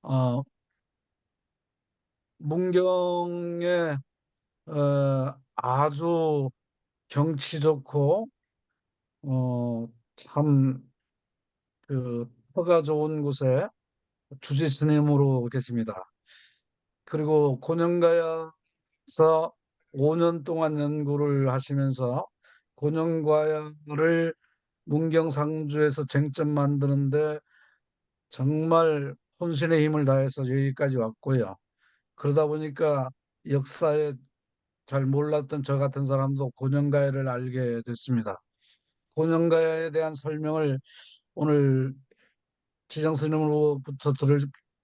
어, 문경에 아주 경치 좋고 참 그 터가 좋은 곳에 주지 스님으로 계십니다. 그리고 곤영가야에서 5년 동안 연구를 하시면서 곤영가야를 문경 상주에서 쟁점 만드는데 정말 혼신의 힘을 다해서 여기까지 왔고요. 그러다 보니까 역사에 잘 몰랐던 저 같은 사람도 곤영가야를 알게 됐습니다. 곤영가야에 대한 설명을 오늘 지정 스님으로부터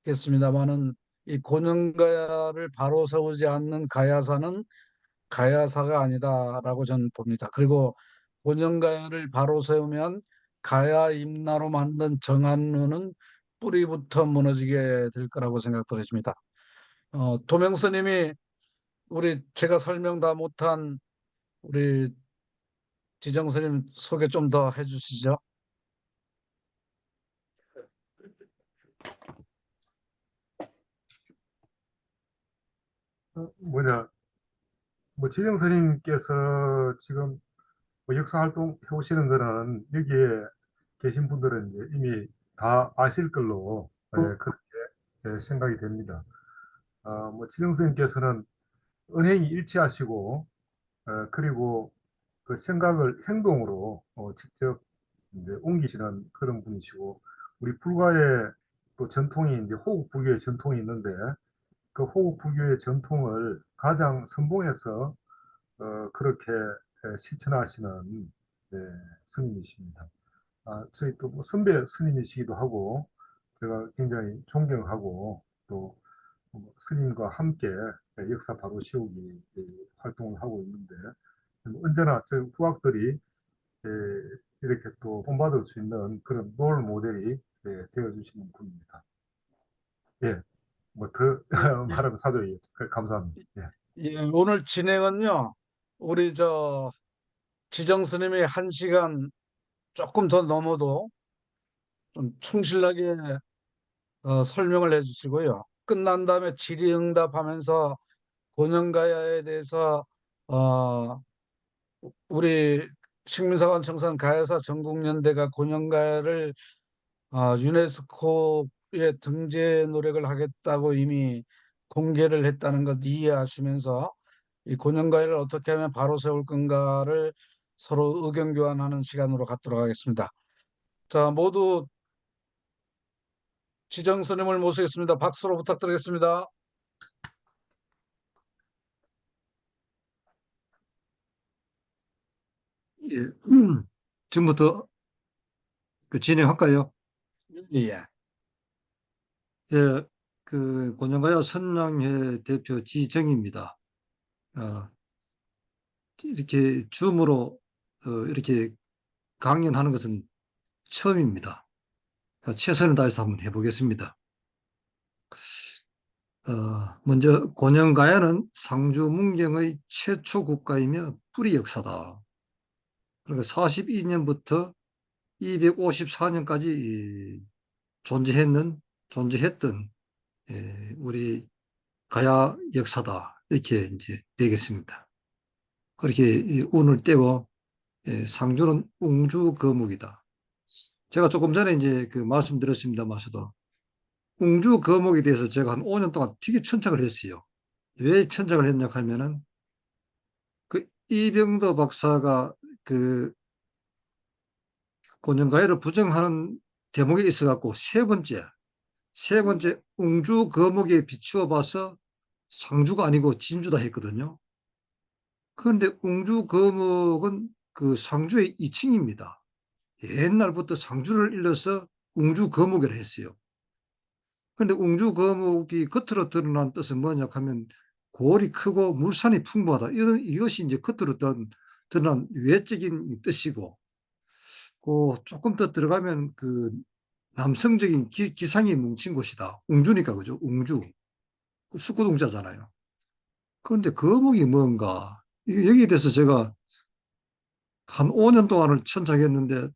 들겠습니다마는 이 곤영가야를 바로 세우지 않는 가야사는 가야사가 아니다라고 저는 봅니다. 그리고 곤영가야를 바로 세우면 가야 임나로 만든 정안루는 뿌리부터 무너지게 될 거라고 생각들었습니다. 도명 스님이 우리 제가 설명 다 못한 우리 지정 스님 소개 좀 더 해주시죠. 뭐냐, 뭐, 지정 선생님께서 지금 뭐 역사 활동 해오시는 거는 여기에 계신 분들은 이제 이미 다 아실 걸로 그렇게 생각이 됩니다. 뭐, 지정 선생님께서는 은행이 일치하시고, 그리고 그 생각을 행동으로 직접 이제 옮기시는 그런 분이시고, 우리 불가의 또 전통이 이제 호국 불교의 전통이 있는데, 그 호국 불교의 전통을 가장 선봉해서 그렇게 실천하시는 네, 스님이십니다. 저희 또 뭐 선배 스님이시기도 하고, 제가 굉장히 존경하고, 또 스님과 함께 역사 바로 세우기 활동을 하고 있는데, 언제나 저 후학들이 이렇게 또 본받을 수 있는 그런 롤 모델이 되어주시는 분입니다. 예, 뭐 더 말하면 사족이 감사합니다. 예. 예, 오늘 진행은요, 우리 저 지정 스님이 1시간 조금 더 넘어도 좀 충실하게 설명을 해주시고요. 끝난 다음에 질의응답하면서 곤영가야에 대해서 어, 우리 식민사관 청산 가야사 전국연대가 곤영가야를 유네스코에 등재 노력을 하겠다고 이미 공개를 했다는 것 이해하시면서 이 곤영가야를 어떻게 하면 바로 세울 건가를 서로 의견 교환하는 시간으로 갖도록 하겠습니다. 자, 모두 지정 스님을 모시겠습니다. 박수로 부탁드리겠습니다. 예, 지금부터 진행할까요? 예. 예, 고년가야 선량회 대표 지정입니다. 어, 이렇게 줌으로 이렇게 강연하는 것은 처음입니다. 최선을 다해서 한번 해보겠습니다. 먼저 고년가야는 상주 문경의 최초 국가이며 뿌리 역사다. 그러니까 42년부터 254년까지 존재했던 우리 가야 역사다. 이렇게 이제 되겠습니다. 그렇게 운을 떼고 상주는 웅주 거목이다. 제가 조금 전에 이제 그 말씀드렸습니다마서도 웅주 거목에 대해서 제가 한 5년 동안 되게 천착을 했어요. 왜 천착을 했냐 하면은 그 이병도 박사가 그 곤정가야를 부정하는 대목에 있어 갖고 세 번째 웅주 거목에 비추어 봐서 상주가 아니고 진주다 했거든요. 그런데 웅주 거목은 그 상주의 이칭입니다. 옛날부터 상주를 일러서 웅주 거목이라 했어요. 그런데 웅주 거목이 겉으로 드러난 뜻은 뭐냐 하면 골이 크고 물산이 풍부하다. 이것이 이제 겉으로 드러난 외적인 뜻이고, 그 조금 더 들어가면 그 남성적인 기상이 뭉친 곳이다. 웅주니까 그죠? 웅주. 그 숙구동자잖아요. 그런데 거목이 뭔가 여기에 대해서 제가 한 5년 동안을 천착했는데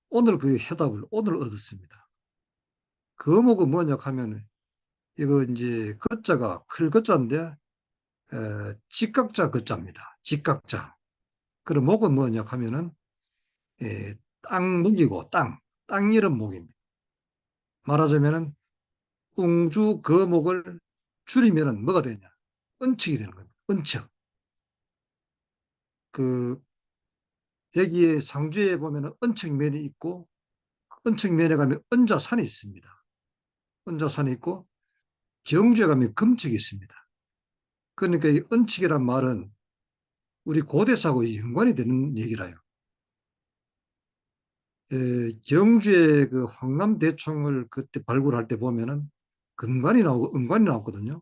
오늘 그 해답을 오늘 얻었습니다. 거목은 뭐냐 하면 이거 이제 거자가 클 거자인데 직각자 거자입니다. 직각자. 그럼 목은 뭐냐 하면은 땅목이고 땅 이름 목입니다. 말하자면은 웅주 거목을 줄이면은 뭐가 되냐? 은척이 되는 겁니다. 은척. 그 여기에 상주에 보면은 은척면이 있고 은척면에 가면 은자산이 있습니다. 은자산이 있고 경주에 가면 금척이 있습니다. 그러니까 이 은척이란 말은 우리 고대사하고 연관이 되는 얘기라요. 경주의 그 황남대총을 그때 발굴할 때 보면은 금관이 나오고 은관이 나왔거든요.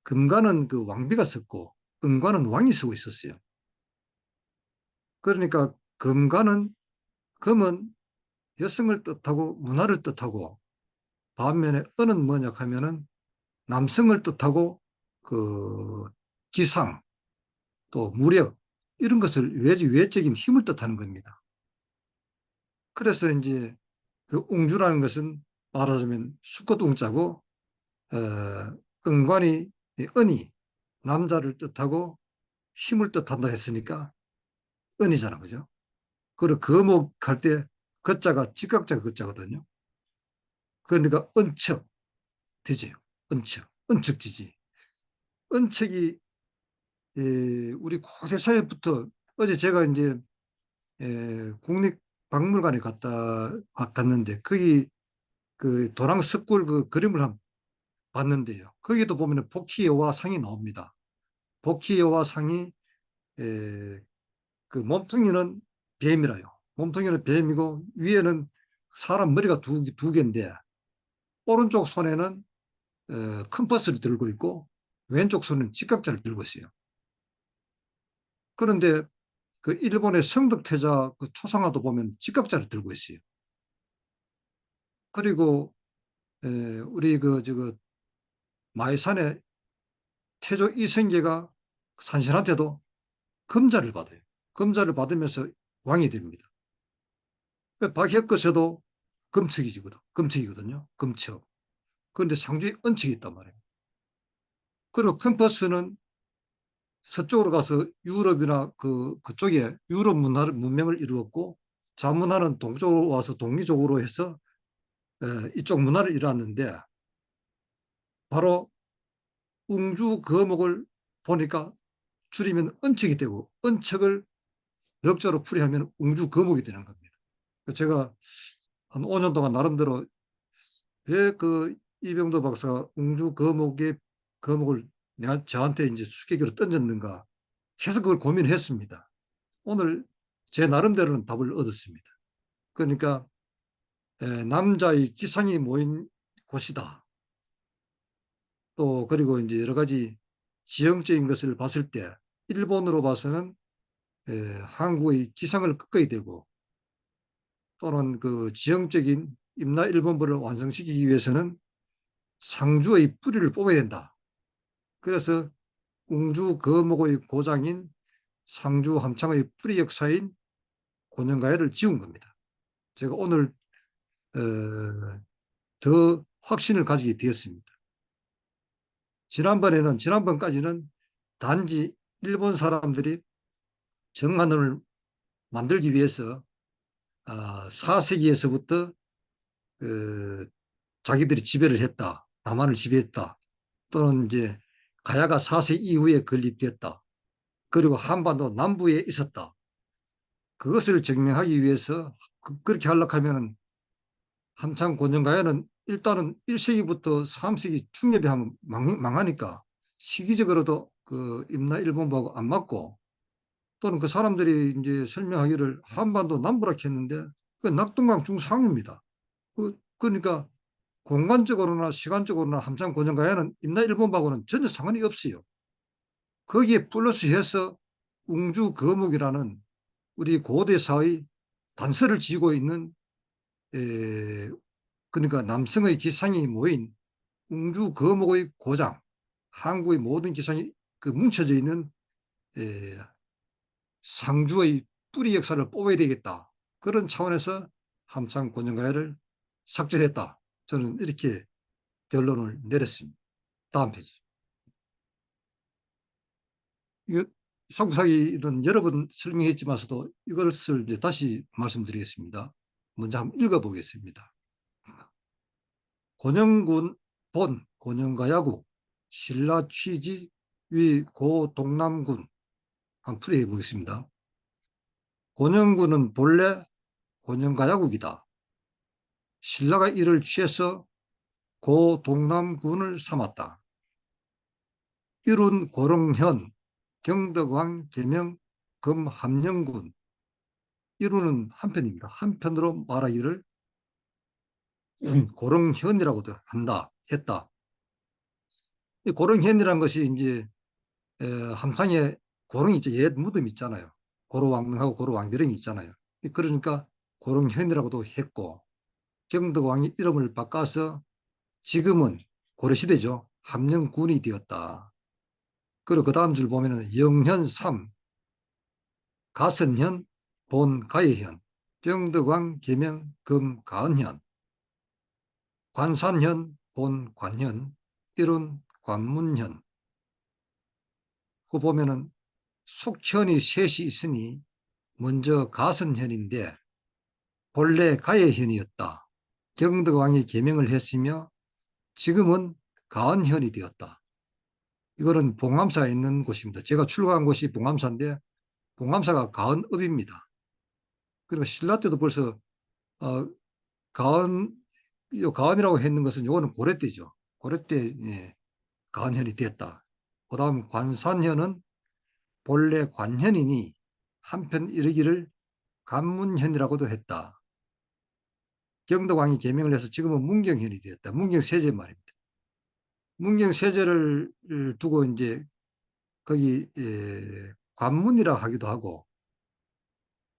금관은 그 왕비가 썼고 은관은 왕이 쓰고 있었어요. 그러니까 금은 여성을 뜻하고 문화를 뜻하고 반면에 은은 뭐냐 하면은 남성을 뜻하고 그 기상 또 무력 이런 것을 외적인 힘을 뜻하는 겁니다. 그래서 이제 그 웅주라는 것은 말하자면 수컷 웅자고 은관이 은이 남자를 뜻하고 힘을 뜻한다 했으니까 은이잖아, 그죠? 그리고 거목할 때 거자가 직각자 거자거든요. 그러니까 은척 되지, 은척지지. 은척이 우리 고대사회부터 어제 제가 이제 국립박물관에 갔는데 거기 그 도랑 석굴 그 그림을 한번 봤는데요. 거기도 보면 복희여와 상이 나옵니다. 복희여와 상이 그 몸통이는 뱀이라요. 몸통이는 뱀이고 위에는 사람 머리가 두 개인데 오른쪽 손에는 컴퍼스를 들고 있고 왼쪽 손은 직각자를 들고 있어요. 그런데 그 일본의 성덕태자 그 초상화도 보면 직각자를 들고 있어요. 그리고 우리 그 저거 마이산의 태조 이성계가 산신한테도 금자를 받아요. 금자를 받으면서 왕이 됩니다. 박혁거서도 금척이거든요. 금척. 그런데 상주에 은척이 있단 말이에요. 그리고 컴퍼스는 서쪽으로 가서 유럽이나 그쪽에 유럽 문명을 이루었고 자문화는 동쪽으로 와서 동리족으로 해서 이쪽 문화를 이루었는데 바로 웅주 거목을 보니까 줄이면 은척이 되고 은척을 역자로 풀이하면 웅주 거목이 되는 겁니다. 제가 한 5년 동안 나름대로 왜 그 이병도 박사가 웅주 거목을 저한테 이제 수계기로 던졌는가 계속 그걸 고민했습니다. 오늘 제 나름대로는 답을 얻었습니다. 그러니까 남자의 기상이 모인 곳이다. 또 그리고 이제 여러 가지 지형적인 것을 봤을 때 일본으로 봐서는 한국의 기상을 꺾어야 되고 또는 그 지형적인 임나 일본부를 완성시키기 위해서는 상주의 뿌리를 뽑아야 된다. 그래서 웅주 거목의 고장인 상주 함창의 뿌리 역사인 고년가야를 지은 겁니다. 제가 오늘 더 확신을 가지게 되었습니다. 지난번까지는 단지 일본 사람들이 정한을 만들기 위해서 4세기에서부터 자기들이 지배를 했다. 남한을 지배했다. 또는 이제 가야가 4세기 이후에 건립됐다. 그리고 한반도 남부에 있었다. 그것을 증명하기 위해서 그렇게 하려고 하면은 함창 고년가야는 일단은 1세기부터 3세기 중엽에 하면 망하니까 시기적으로도 그 임나 일본부하고 안 맞고 또는 그 사람들이 이제 설명하기를 한반도 남부라 했는데 그 낙동강 중상입니다. 그러니까 공간적으로나 시간적으로나 함창 고년가야는 임나 일본부하고는 전혀 상관이 없어요. 거기에 플러스해서 웅주 거목이라는 우리 고대사의 단서를 지고 있는 그러니까 남성의 기상이 모인 웅주 거목의 고장, 한국의 모든 기상이 그 뭉쳐져 있는 상주의 뿌리 역사를 뽑아야 되겠다. 그런 차원에서 함창 고년가야를 삭제했다. 저는 이렇게 결론을 내렸습니다. 다음 페이지. 이거 성사기는 여러 번 설명했지만서도 이것을 이제 다시 말씀드리겠습니다. 먼저 한번 읽어보겠습니다. 고령군 본 고령가야국 신라 취지 위 고동남군 한번 풀이해 보겠습니다. 고령군은 본래 고령가야국이다. 신라가 이를 취해서 고동남군을 삼았다. 이룬 고령현 경덕왕 계명 금함령군. 이루는 한편입니다. 한편으로 말하기를 고령현이라고도 한다, 했다. 이 고령현이라는 것이 이제 함상에 고령이 있죠. 옛 무덤 있잖아요. 고로왕릉하고 고로왕비령이 있잖아요. 그러니까 고령현이라고도 했고, 경덕왕이 이름을 바꿔서 지금은 고려시대죠. 함령군이 되었다. 그리고 그 다음 줄 보면은 영현3, 가선현, 본가예현, 경덕왕 계명 금가은현, 관산현, 본관현, 이룬 관문현. 그 보면은 속현이 셋이 있으니 먼저 가선현인데 본래 가예현이었다. 경덕왕이 계명을 했으며 지금은 가은현이 되었다. 이거는 봉암사에 있는 곳입니다. 제가 출가한 곳이 봉암사인데 봉암사가 가은읍입니다. 그리고 신라 때도 벌써 가은, 가은이라고 했는 것은 요거는 고려 때죠. 고려 때 가은현이 됐다. 그 다음 관산현은 본래 관현이니 한편 이르기를 관문현이라고도 했다. 경덕왕이 계명을 해서 지금은 문경현이 되었다. 문경세제 말입니다. 문경세제를 두고 이제 거기 관문이라 하기도 하고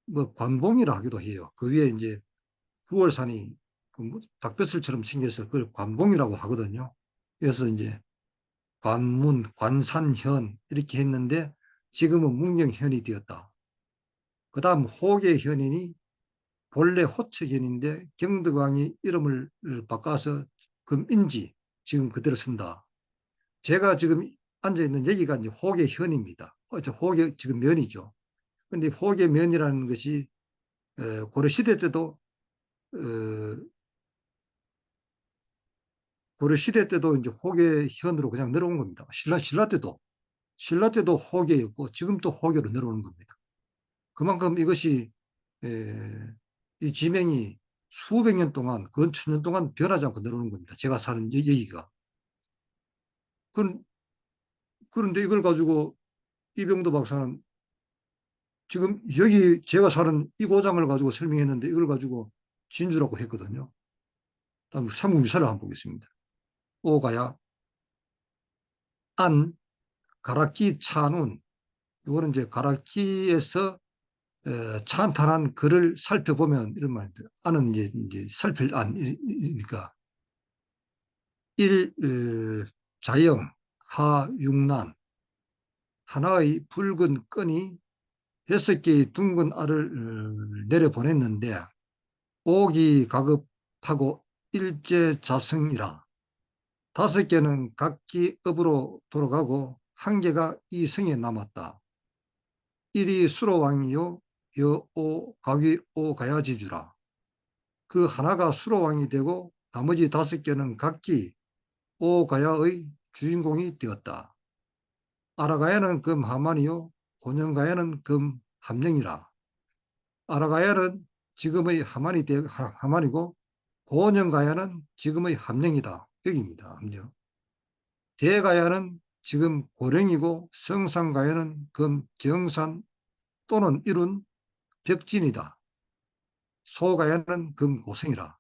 뭐 관봉이라 하기도 해요. 그 위에 이제 9월산이 닭벼슬처럼 생겨서 그걸 관봉이라고 하거든요. 그래서 이제 관문, 관산현 이렇게 했는데 지금은 문경현이 되었다. 그 다음 호계현이니 본래 호척현인데 경덕왕이 이름을 바꿔서 금인지 지금 그대로 쓴다. 제가 지금 앉아있는 여기가 이제 호계현입니다. 호계 지금 면이죠. 근데 호계면이라는 것이 고려시대 때도 고려시대 때도 이제 호계현으로 그냥 내려온 겁니다. 신라 때도 호계였고 지금 또 호계로 내려오는 겁니다. 그만큼 이것이 이 지명이 수백 년 동안, 근 천년 동안 변하지 않고 내려오는 겁니다. 제가 사는 여기가. 그런데 이걸 가지고 이병도 박사는 지금 여기 제가 사는 이 고장을 가지고 설명했는데 이걸 가지고 진주라고 했거든요. 다음 삼국유사를 한번 보겠습니다. 오가야, 안, 가락기, 찬운. 이거는 이제 가락기에서 찬탄한 글을 살펴보면 이런 말입니다. 안은 이제 살필 안이니까 일 자영, 하 육난, 하나의 붉은 끈이 6개의 둥근 알을 내려보냈는데 옥이 가급하고 일제자성이라 5개는 각기 업으로 돌아가고 1개가 이 성에 남았다. 일이 수로왕이요 여오 가귀 오 가야지주라. 그 하나가 수로왕이 되고 나머지 5개는 각기 오 가야의 주인공이 되었다. 아라가야는 금 하만이요 고년가야는 금 함령이라. 아라가야는 지금의 하만이고 고년가야는 지금의 함령이다. 여기입니다. 함령. 대가야는 지금 고령이고 성산가야는 금 경산 또는 이룬 벽진이다. 소가야는 금 고성이라.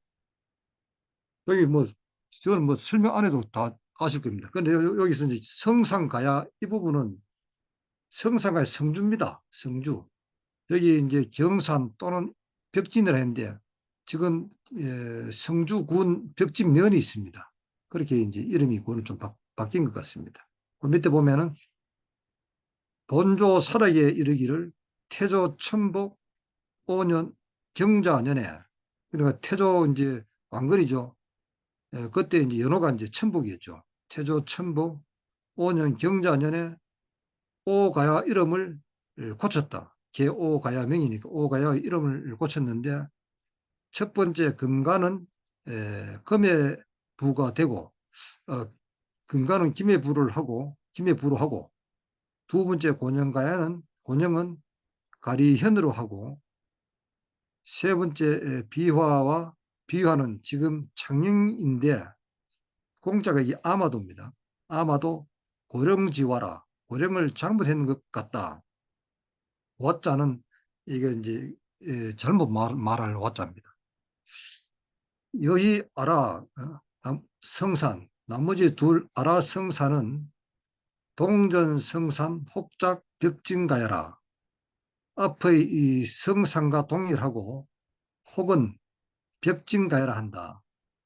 여기 뭐 이건 뭐 설명 안 해도 다 아실 겁니다. 그런데 여기서 이제 성산가야 이 부분은 성산가야 성주입니다. 성주. 여기 이제 경산 또는 벽진이라 했는데 지금 성주군 벽진면이 있습니다. 그렇게 이제 이름이 그거는 좀 바뀐 것 같습니다. 그 밑에 보면은 본조 사락에 이르기를 태조 천복 5년 경자년에 그러니까 태조 이제 왕건이죠. 그때 이제 연호가 이제 천복이었죠. 태조 천복 5년 경자년에 오가야 이름을 고쳤다. 개오가야 명이니까 오가야의 이름을 고쳤는데 첫 번째 금가는 금의 부가 되고 금가는 김의 부를 하고 김의 부로 하고 두 번째 곤영가야는 곤영은 가리현으로 하고 세 번째 비화는 지금 창녕인데 공자가 이 아마도입니다. 아마도 고령지화라 고령을 잘못했는 것 같다. 와자는 이게 이제 잘못 말할 와자입니다. 여기 아라 성산 나머지 둘 아라 성산은 동전 성산 혹작 벽진가야라. 앞의 이 성산과 동일하고 혹은 벽진가야라 한다.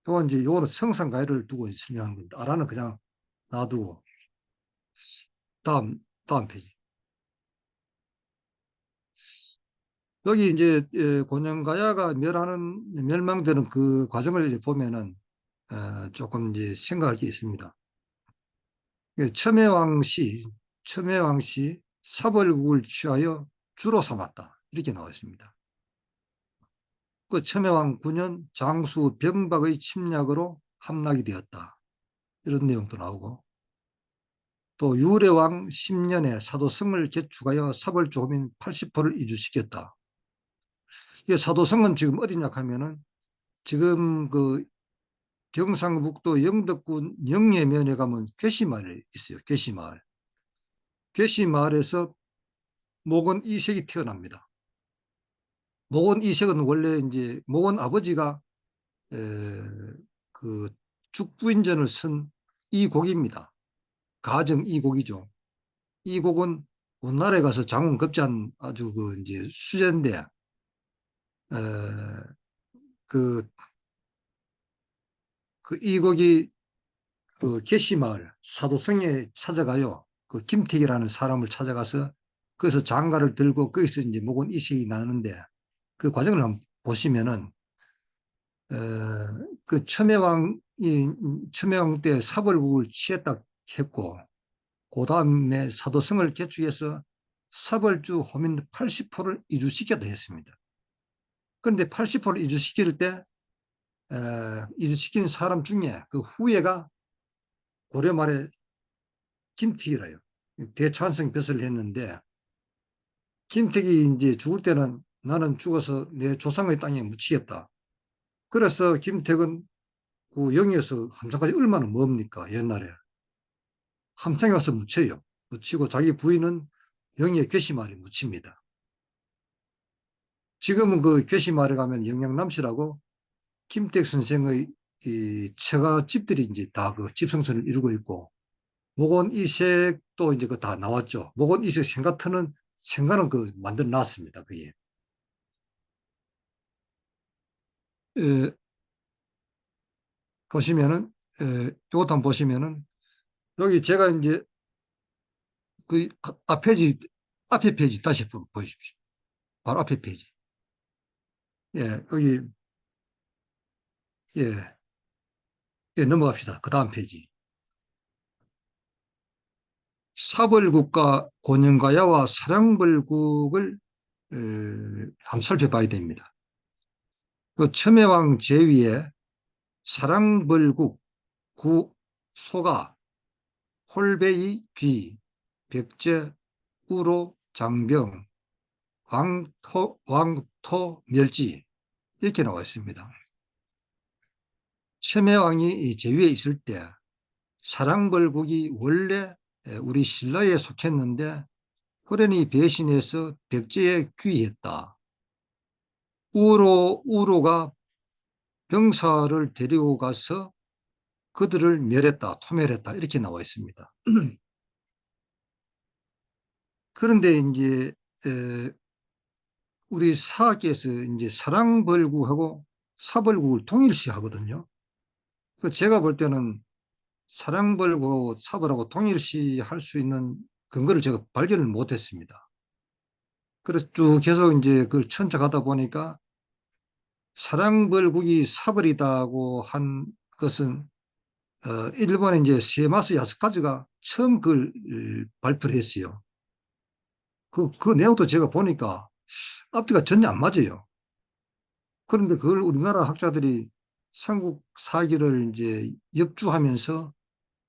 요건 이제 요거는 성산가야를 두고 설명하는 겁니다. 아라는 그냥 놔두고 다음 페이지. 여기 이제 곤영가야가 멸망되는 그 과정을 보면은 조금 이제 생각할 게 있습니다. 첨예왕씨 사벌국을 취하여 주로 삼았다. 이렇게 나와 있습니다. 그 첨예왕 9년 장수 병박의 침략으로 함락이 되었다. 이런 내용도 나오고 또 유래왕 10년에 사도성을 개축하여 사벌조민 80%를 이주시켰다. 이 사도성은 지금 어디냐 하면은 지금 그 경상북도 영덕군 영예면에 가면 괴시마을에 있어요. 괴시마을. 괴시마을에서 목원 이색이 태어납니다. 목원 이색은 원래 이제 목원 아버지가 그 죽부인전을 쓴 이곡입니다. 가정 이곡이죠. 이곡은 원나라에 가서 장원 급제한 아주 그 이제 수제인데 그, 그 이곡이 그 개시마을 사도성에 찾아가요. 그 김택이라는 사람을 찾아가서 거기서 장가를 들고 거기서 이제 목원 이식이 나는데 그 과정을 한번 보시면은 그 첨예왕 때 사벌국을 취했다 했고 그 다음에 사도성을 개축해서 사벌주 호민 80%를 이주시켰다 했습니다. 그런데 80%를 이주시킬 때 이주시킨 사람 중에 그 후예가 고려 말에 김택이라요. 대찬성 벼슬을 했는데 김택이 이제 죽을 때는 나는 죽어서 내 조상의 땅에 묻히겠다. 그래서 김택은 그 영에서 함성까지 얼마나 멉니까 옛날에. 함창에 와서 묻혀요. 묻히고 자기 부인은 영의 괴시마을에 묻힙니다. 지금은 그 괴시마을에 가면 영양남씨라고 김택 선생의 이 처가집들이 이제 다 그 집성촌을 이루고 있고 목원 이색도 이제 그 다 나왔죠. 목원 이색 생가는 그 만들어 놨습니다. 그게. 보시면은 이것도 한번 보시면은 여기 제가 이제 그 앞에 페이지 다시 보십시오. 바로 앞에 페이지. 예, 여기 예, 예 넘어갑시다. 그 다음 페이지. 사벌국과 곤영가야와 사량벌국을 한번 살펴봐야 됩니다. 그 첨예왕 제위에 사량벌국 구 소가 홀베이 귀 백제 우로 장병 왕토 멸지 이렇게 나와 있습니다. 첨예왕이 제위에 있을 때 사량벌국이 원래 우리 신라에 속했는데 호련히 배신해서 백제에 귀했다. 우로가 병사를 데리고 가서 그들을 멸했다, 토멸했다 이렇게 나와 있습니다. 그런데 이제 우리 사학에서 이제 사랑벌국하고 사벌국을 동일시하거든요. 그 제가 볼 때는 사랑벌국하고 사벌하고 동일시할 수 있는 근거를 제가 발견을 못했습니다. 그래서 쭉 계속 이제 그걸 천착하다 보니까 사랑벌국이 사벌이다고 한 것은 일본의 이제 시에마스 야스카즈가 처음 그걸 발표를 했어요. 그 내용도 제가 보니까 앞뒤가 전혀 안 맞아요. 그런데 그걸 우리나라 학자들이 삼국 사기를 이제 역주하면서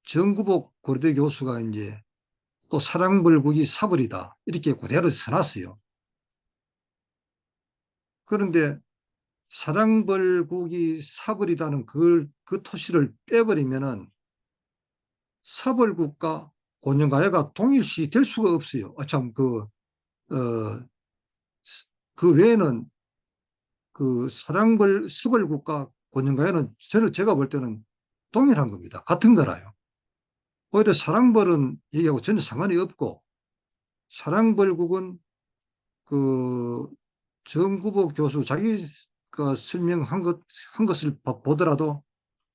정구복 고려대 교수가 이제 또 사랑벌국이 사벌이다 이렇게 그대로 써놨어요. 그런데 사랑벌국이 사벌이다는 그 토시를 빼버리면은 사벌국과 고년가야가 동일시 될 수가 없어요. 참, 어, 그 외에는 서벌국과 고년가야는 제가 볼 때는 동일한 겁니다. 같은 거라요. 오히려 사랑벌은 얘기하고 전혀 상관이 없고, 사랑벌국은 그 정구복 교수 자기가 설명한 한 것을 보더라도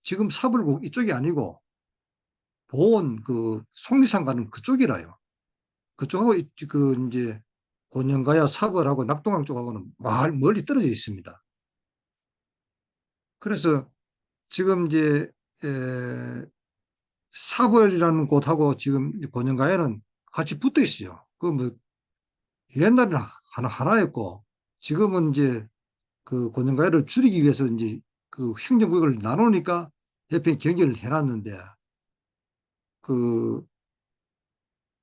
지금 사벌국 이쪽이 아니고 보온 속리산 가는 그쪽이라요. 그쪽하고 이제 곤영가야 사벌하고 낙동강 쪽하고는 멀리 떨어져 있습니다. 그래서 지금 이제 사벌이라는 곳하고 지금 곤영가야는 같이 붙어 있어요. 그 뭐 옛날에는 하나였고 지금은 이제 그 곤영가야를 줄이기 위해서 이제 그 행정구역을 나누니까 옆에 경계를 해놨는데 그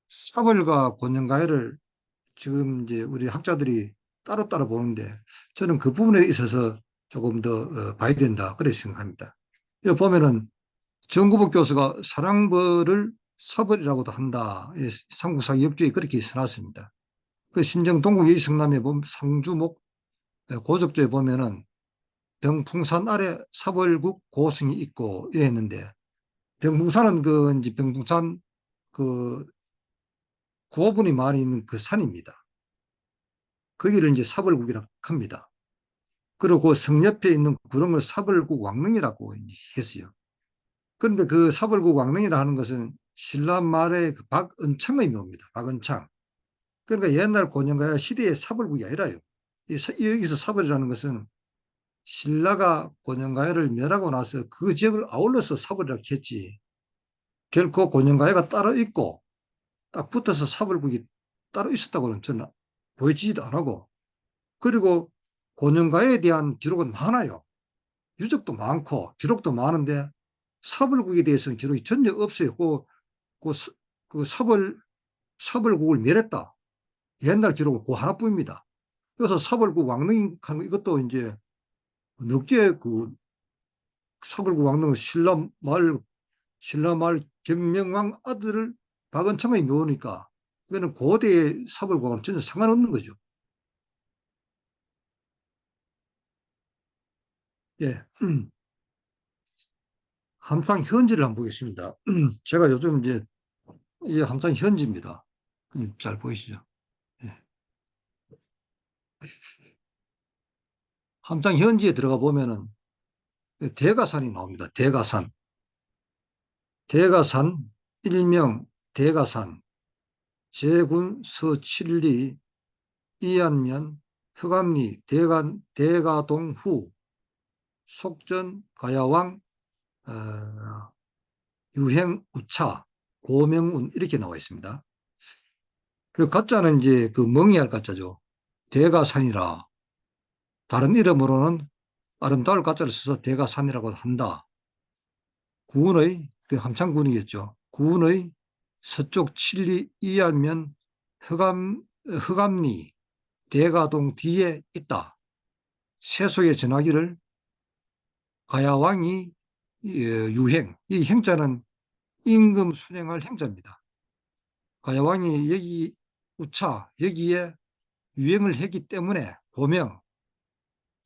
사벌과 곤영가야를 지금 이제 우리 학자들이 따로따로 보는데 저는 그 부분에 있어서 조금 더 봐야 된다 그렇게 생각합니다. 여기 보면은 정구복 교수가 사랑벌을 사벌이라고도 한다. 삼국사 역주에 그렇게 써놨습니다. 그 신정 동국 예의성남에 보면 상주목 고적조에 보면은 병풍산 아래 사벌국 고성이 있고 이랬는데 병풍산은 그 이제 병풍산 그 구호분이 많이 있는 그 산입니다. 거기를 이제 사벌국이라고 합니다. 그리고 그 성 옆에 있는 구름을 사벌국 왕릉이라고 했어요. 그런데 그 사벌국 왕릉이라 하는 것은 신라 말의 그 박은창의 묘입니다. 박은창. 그러니까 옛날 고년가야 시대의 사벌국이 아니라요. 여기서 사벌이라는 것은 신라가 고년가야를 멸하고 나서 그 지역을 아울러서 사벌이라고 했지. 결코 고년가야가 따로 있고 딱 붙어서 사벌국이 따로 있었다고는 저는 보여지지도 않고 그리고 고년가야에 대한 기록은 많아요. 유적도 많고 기록도 많은데 사벌국에 대해서는 기록이 전혀 없어요. 그, 그 사벌국을 멸했다. 옛날 기록은 그 하나뿐입니다. 그래서 사벌국 왕릉 하는 이것도 이제 늑제 그 사벌국 왕릉은 신라말 경명왕 아들을 박은창의 묘니까 이거는 고대의 사벌국과는 전혀 상관없는 거죠. 예. 함창 현지를 한번 보겠습니다. 제가 요즘 이제 이 함창 현지입니다. 잘 보이시죠? 예. 함창 현지에 들어가 보면은 대가산이 나옵니다. 대가산. 대가산, 일명 대가산, 제군 서칠리, 이안면, 흑암리, 대가동후, 속전, 가야왕, 유행우차, 고명운 이렇게 나와 있습니다. 그 가짜는 이제 그 멍이할 가짜죠. 대가산이라. 다른 이름으로는 아름다울 가짜를 써서 대가산이라고 한다. 구은의 그 함창군이겠죠. 구은의 서쪽 칠리 이안면 흑암리 대가동 뒤에 있다. 세속의 전화기를 가야왕이 유행, 이 행자는 임금 순행할 행자입니다. 가야왕이 여기 우차 여기에 유행을 했기 때문에 고명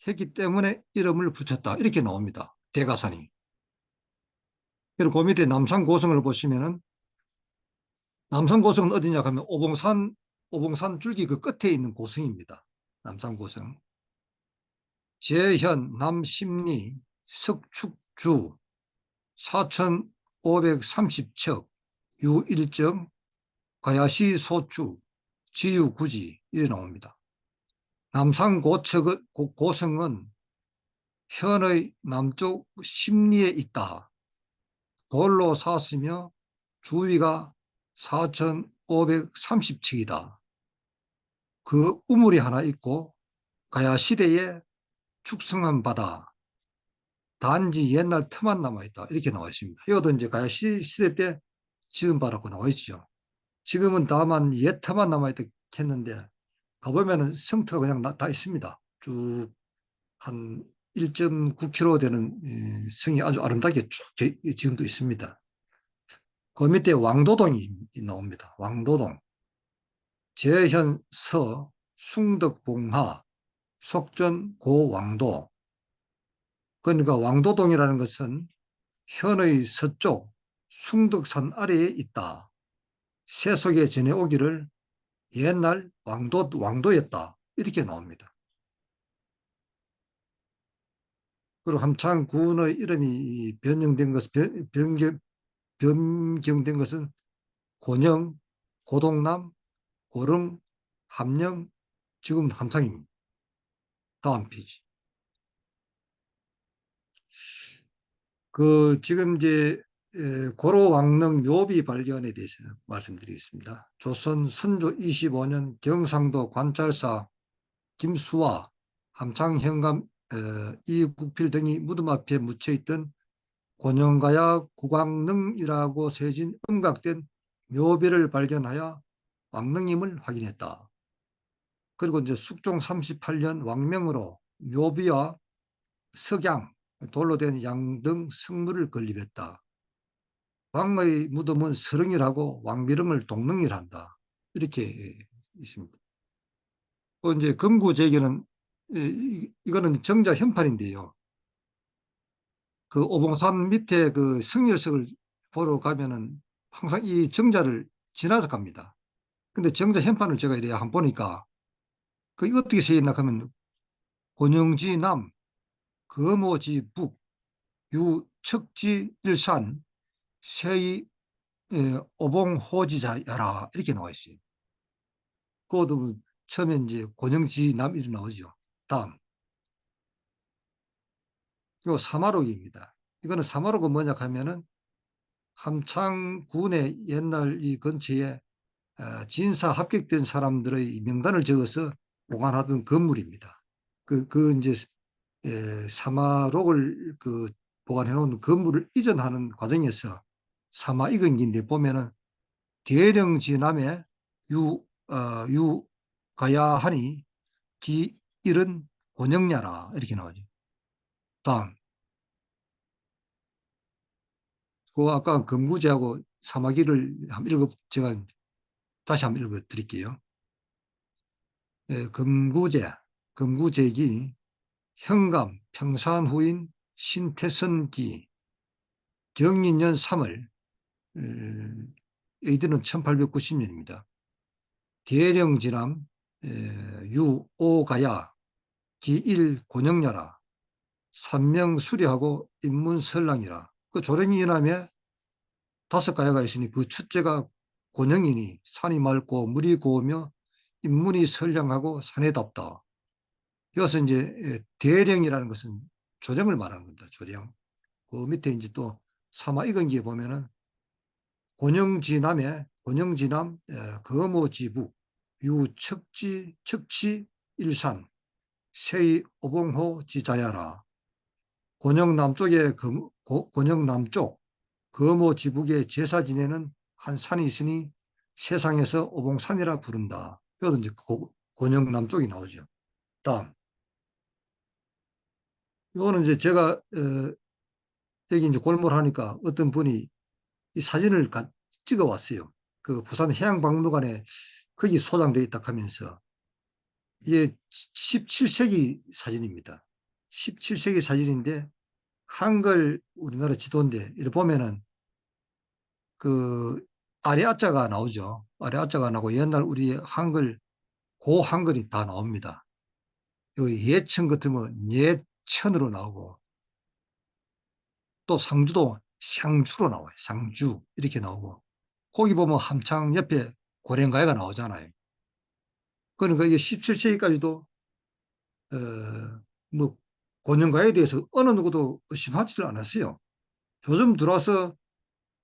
했기 때문에 이름을 붙였다 이렇게 나옵니다. 대가산이. 그리고 그 밑에 남산고성을 보시면은 남산고성은 어디냐 하면 오봉산 줄기 그 끝에 있는 고성입니다. 남산고성. 제현, 남심리, 석축주, 4,530척, 유일정, 가야시 소주, 지유구지 이래 나옵니다. 남산고성은 현의 남쪽 심리에 있다. 돌로 샀으며 주위가 4,530층이다. 그 우물이 하나 있고 가야 시대에 축성한 바다. 단지 옛날 터만 남아있다. 이렇게 나와 있습니다. 이것도 이제 가야 시대 때 지은 바라고 나와 있죠. 지금은 다만 옛 터만 남아있다 했는데 가보면은 성터가 그냥 다 있습니다. 쭉 한 1.9km 되는 성이 아주 아름답게 쭉 지금도 있습니다. 그 밑에 왕도동이 나옵니다. 왕도동, 제현서, 숭덕봉하, 속전 고왕도. 그러니까 왕도동이라는 것은 현의 서쪽 숭덕산 아래에 있다. 세속에 전해오기를 옛날 왕도였다. 이렇게 나옵니다. 그리고 함창군의 이름이 변경된 것은 곤영, 고동남, 고릉, 함령, 지금 함창입니다. 다음 페이지. 지금 이제 고로왕릉 묘비 발견에 대해서 말씀드리겠습니다. 조선 선조 25년 경상도 관찰사 김수와 함창현감 이국필 등이 무덤 앞에 묻혀있던 곤영가야 국왕릉이라고 새진 음각된 묘비를 발견하여 왕릉임을 확인했다. 그리고 이제 숙종 38년 왕명으로 묘비와 석양, 돌로 된 양 등 성물을 건립했다. 왕의 무덤은 서릉이라고 왕비릉을 동릉이란다. 이렇게 있습니다. 이제 금구제기는 이거는 정자 현판인데요. 그 오봉산 밑에 그 성열석을 보러 가면은 항상 이 정자를 지나서 갑니다. 근데 정자 현판을 제가 이래 한번 보니까 그 어떻게 써 있나 하면 곤영지 남, 거모지 북, 유척지 일산, 세이 오봉호지자야라 이렇게 나와 있어요. 그것도 처음에 이제 곤영지 남 이렇게 나오죠. 다음. 이거 사마록입니다. 이거는 사마록은 뭐냐 하면은 함창군의 옛날 이 근처에 진사 합격된 사람들의 명단을 적어서 보관하던 건물입니다. 이제 사마록을 보관해 놓은 건물을 이전하는 과정에서 사마이건기인데 보면은 대령지남에 유가야하니 기일은 권영야라 이렇게 나오죠. 다음. 아까 금구제하고 사마기를 한번 제가 다시 한번 읽어 드릴게요. 금구제기, 현감, 평산후인, 신태선기, 경인년 3월, AD는 1890년입니다. 대령지남, 유오가야, 기일 곤영야라, 삼명수리하고 인문설랑이라. 그 조랭이 연암에 5가야가 있으니 그 첫째가 곤영이니 산이 맑고 물이 고우며 인문이 선량하고 산에 덥다. 이것은 이제 대령이라는 것은 조령을 말하는 겁니다. 조령. 그 밑에 이제 또 사마이건기에 보면은 곤영지남, 거모지북, 척치 일산, 세이 오봉호 지자야라. 곤영 남쪽 거모지북에 제사 지내는 한 산이 있으니 세상에서 오봉산이라 부른다. 이것도 이제 곤영 남쪽이 나오죠. 다음. 이거는 이제 제가 여기 이제 골몰 하니까 어떤 분이 이 사진을 찍어 왔어요. 그 부산 해양박물관에 거기 소장되어 있다 하면서 이게 17세기 사진입니다. 17세기 사진인데 한글 우리나라 지도인데 이렇게 보면은 그 아래 아자가 나오죠. 아래 아자가 나오고 옛날 우리 한글 고 한글이 다 나옵니다. 여기 예천 같으면 예천으로 나오고 또 상주도 상주로 나와요. 상주 이렇게 나오고 거기 보면 함창 옆에 고랭가야가 나오잖아요. 그러니까 이게 17세기까지도 뭐 고년가에 대해서 어느 누구도 의심하지를 않았어요. 요즘 들어와서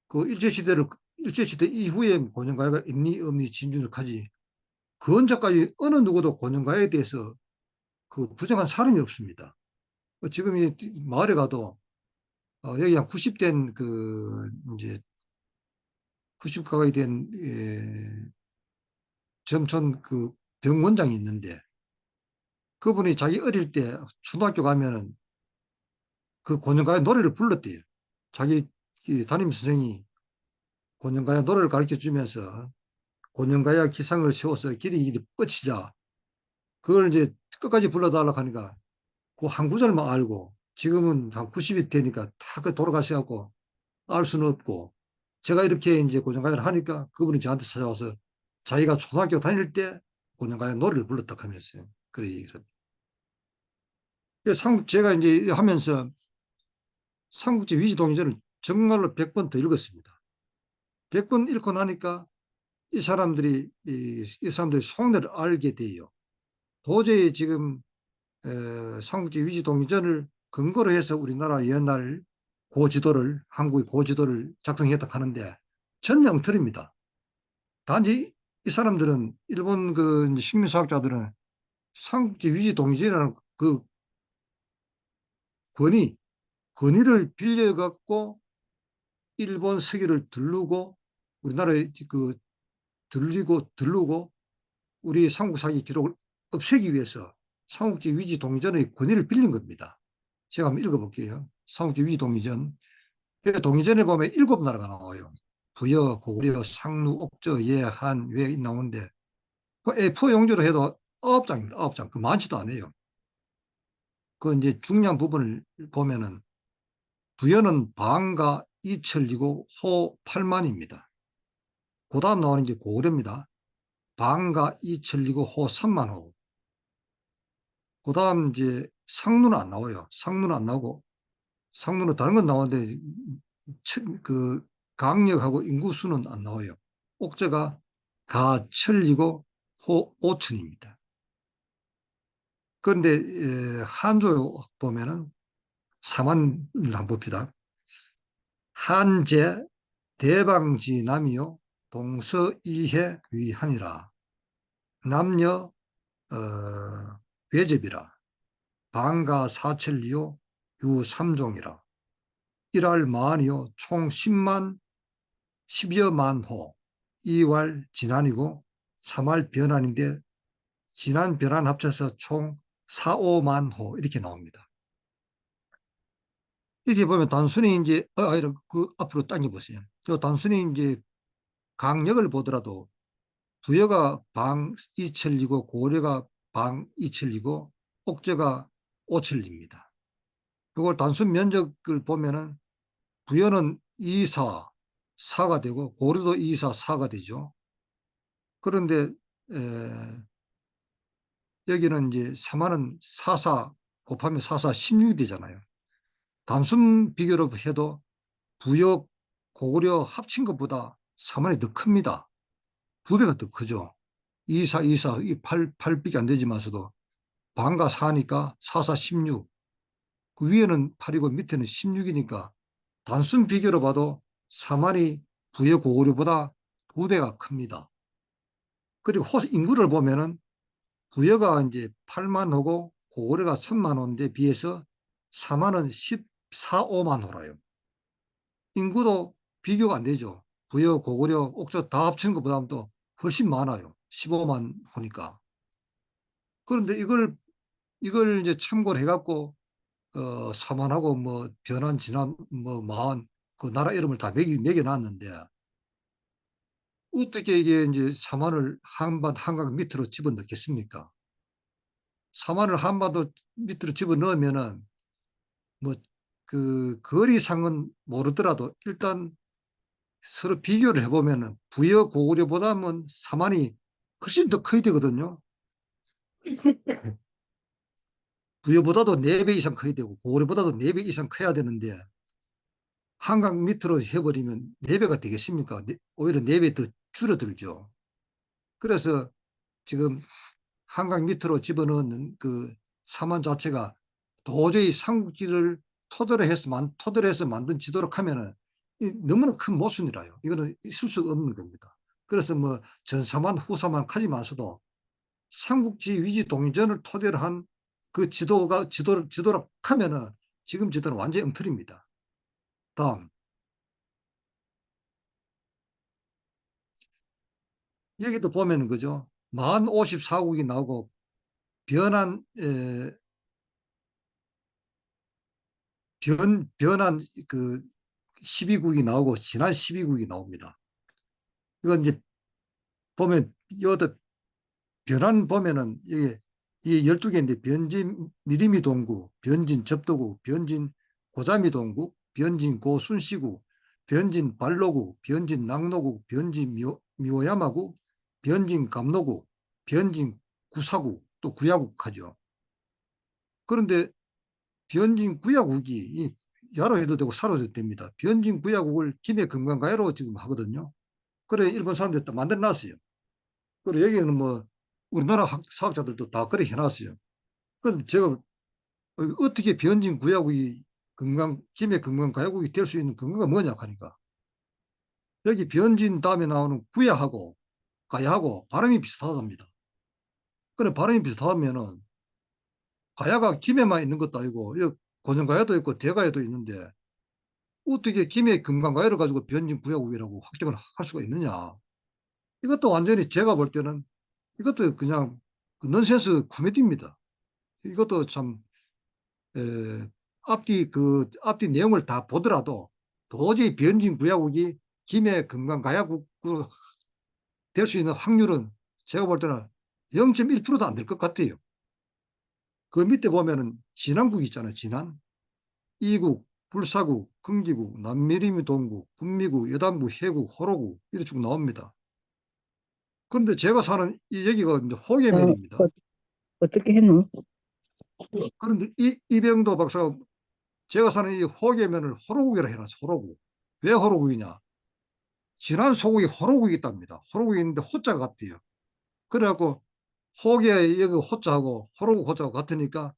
그 일제시대 이후에 고년가가 있니 없니 진주를 하지, 그 언제까지 어느 누구도 고년가에 대해서 그 부정한 사람이 없습니다. 지금 이 마을에 가도 여기 한 90된 그 이제 90 가까이 된 점촌 그 병원장이 있는데, 그분이 자기 어릴 때 초등학교 가면은 그 고년가의 노래를 불렀대요. 자기 담임 선생이 고년가의 노래를 가르쳐 주면서 고년가야 기상을 세워서 길이 뻗치자, 그걸 이제 끝까지 불러달라고 하니까 그 한 구절만 알고, 지금은 한 90이 되니까 다 돌아가셔갖고 알 수는 없고, 제가 이렇게 이제 고정가요를 하니까 그분이 저한테 찾아와서 자기가 초등학교 다닐 때 고정가요 노래를 불렀다고 하면서요. 그래 얘기를. 제가 이제 하면서 삼국지 위지동의전을 정말로 100번 더 읽었습니다. 100번 읽고 나니까 이 사람들이 속내를 알게 돼요. 도저히 지금 삼국지 위지동의전을 근거로 해서 우리나라 옛날 한국의 고지도를 작성했다 하는데 전혀 엉터리입니다. 단지 이 사람들은, 일본 그 식민사학자들은 삼국지 위지동의전이라는 그 권위를 빌려갖고 일본 서기를 두르고 우리나라에 그 두르고 우리 삼국사기 기록을 없애기 위해서 삼국지 위지동의전의 권위를 빌린 겁니다. 제가 한번 읽어볼게요. 삼국지 위지동의전. 동의전에 보면 7나라가 나와요. 부여, 고려, 상루, 옥저, 예, 한, 외 나오는데 그 A4 용지로 해도 9장입니다. 9장. 그 많지도 않아요. 그 이제 중요한 부분을 보면은 부여는 방가 이천리고 호 8만입니다. 그 다음 나오는 게 고려입니다. 방가 이천리고 호 3만호. 그 다음 이제 상루는 안 나와요. 상루는 안 나오고, 상루는 다른 건 나오는데 그 강력하고 인구수는 안 나와요. 옥저가 가천리고 호 5천입니다. 그런데 한조 보면은 4만을 한번 봅시다. 한제 대방지 남이요 동서이해 위하니라. 남녀 외접이라. 방가 사천리요 유삼종이라. 일할 만이요 총 10여 만호. 이왈 진안이고 3할 변환인데 진안 변환 합쳐서 총 4, 5만호 이렇게 나옵니다. 이렇게 보면 단순히 이제 그 앞으로 당겨 보세요. 단순히 이제 강력을 보더라도 부여가 방 이천리고 고려가 방 이천리고 옥저가 오천리입니다. 이걸 단순 면적을 보면은 부여는 2사 4가 되고 고려도 2사 4가 되죠. 그런데 여기는 이제 3만은 4사 곱하면 4사 16이 되잖아요. 단순 비교로 해도 부여 고구려 합친 것보다 3만이 더 큽니다. 2배가 더 크죠. 24, 24, 8밖에 안 되지만서도 반과 4니까 4, 4, 16. 그 위에는 8이고 밑에는 16이니까 단순 비교로 봐도 4만이 부여 고구려보다 2배가 큽니다. 그리고 인구를 보면은 부여가 이제 8만 호고 고구려가 3만 호인데 비해서 4만은 14, 5만 호라요. 인구도 비교가 안 되죠. 부여, 고구려, 옥저 다 합친 것보다도 훨씬 많아요. 15만 호니까. 그런데 이걸 이제 참고를 해갖고 사만하고 뭐 변한 진한 뭐 마한 그 나라 이름을 다 매겨놨는데, 어떻게 이게 이제 사만을 한강 밑으로 집어넣겠습니까? 사만을 한반도 밑으로 집어넣으면은 뭐 그 거리상은 모르더라도 일단 서로 비교를 해보면은 부여 고구려보다는 사만이 훨씬 더 커야 되거든요. 부여보다도 4배 이상 커야 되고 고구려보다도 4배 이상 커야 되는데 한강 밑으로 해버리면 4배가 되겠습니까? 오히려 4배 더 줄어들죠. 그래서 지금 한강 밑으로 집어넣는 그 사만 자체가 도저히 삼국지를 토대로 해서 만든 지도로 하면은 너무나 큰 모순이라요. 이거는 있을 수 없는 겁니다. 그래서 뭐 전사만 후사만 하지 마서도 삼국지 위지 동전을 토대로 한 그 지도로 하면은 지금 지도는 완전히 엉터리입니다. 다음. 여기도 보면은 그죠. 만 54국이 나오고 변한 변한 그 12국이 나오고 지난 12국이 나옵니다. 이건 이제 보면 여기도 변환 보면은 이게 12개인데 변진 미리미 동구, 변진 접도구, 변진 고자미 동구, 변진 고순시구, 변진 발로구, 변진 낙로구, 변진 미오야마구, 변진 감로구, 변진 구사구, 또 구야국 하죠. 그런데 변진 구야국이 야로 해도 되고 사로 해도 됩니다. 변진 구야국을 김해 금강가야로 지금 하거든요. 그래 일본 사람들이 또 만들어 놨어요. 그리고 여기는 뭐 우리나라 사학자들도 다 그렇게 해놨어요. 그런데 제가 어떻게 변진 구야국이 김해 금강가야국이 될 수 있는 근거가 뭐냐 하니까 여기 변진 다음에 나오는 구야하고 가야하고 발음이 비슷하답니다. 그래 발음이 비슷하면은 가야가 김해만 있는 것도 아니고 여기 고정가야도 있고 대가야도 있는데 어떻게 김해 금강가야를 가지고 변진 구야국이라고 확정을 할 수가 있느냐. 이것도 완전히 제가 볼 때는 이것도 그냥 넌센스 코미디입니다. 이것도 참 에, 앞뒤 내용을 다 보더라도 도저히 변진 구야국이 김해 금강가야국으로 될 수 있는 확률은 제가 볼 때는 0.1%도 안 될 것 같아요. 그 밑에 보면은 진안국 있잖아요. 진안. 이국, 불사국, 금기국, 남미리미 동국, 군미국, 여담국, 해국, 호로국 이렇게 쭉 나옵니다. 그런데 제가 사는 여기가 이제 호계면입니다. 어떻게 했노? 그런데 이병도 박사가 제가 사는 이 호계면을 호로국이라 해놨어. 호로국. 왜 호로국이냐? 진안 소국이 호로국이 있답니다. 호로국이 있는데 호자가 같아요. 그래갖고 호계 여기 호자하고 호로국 호자가 같으니까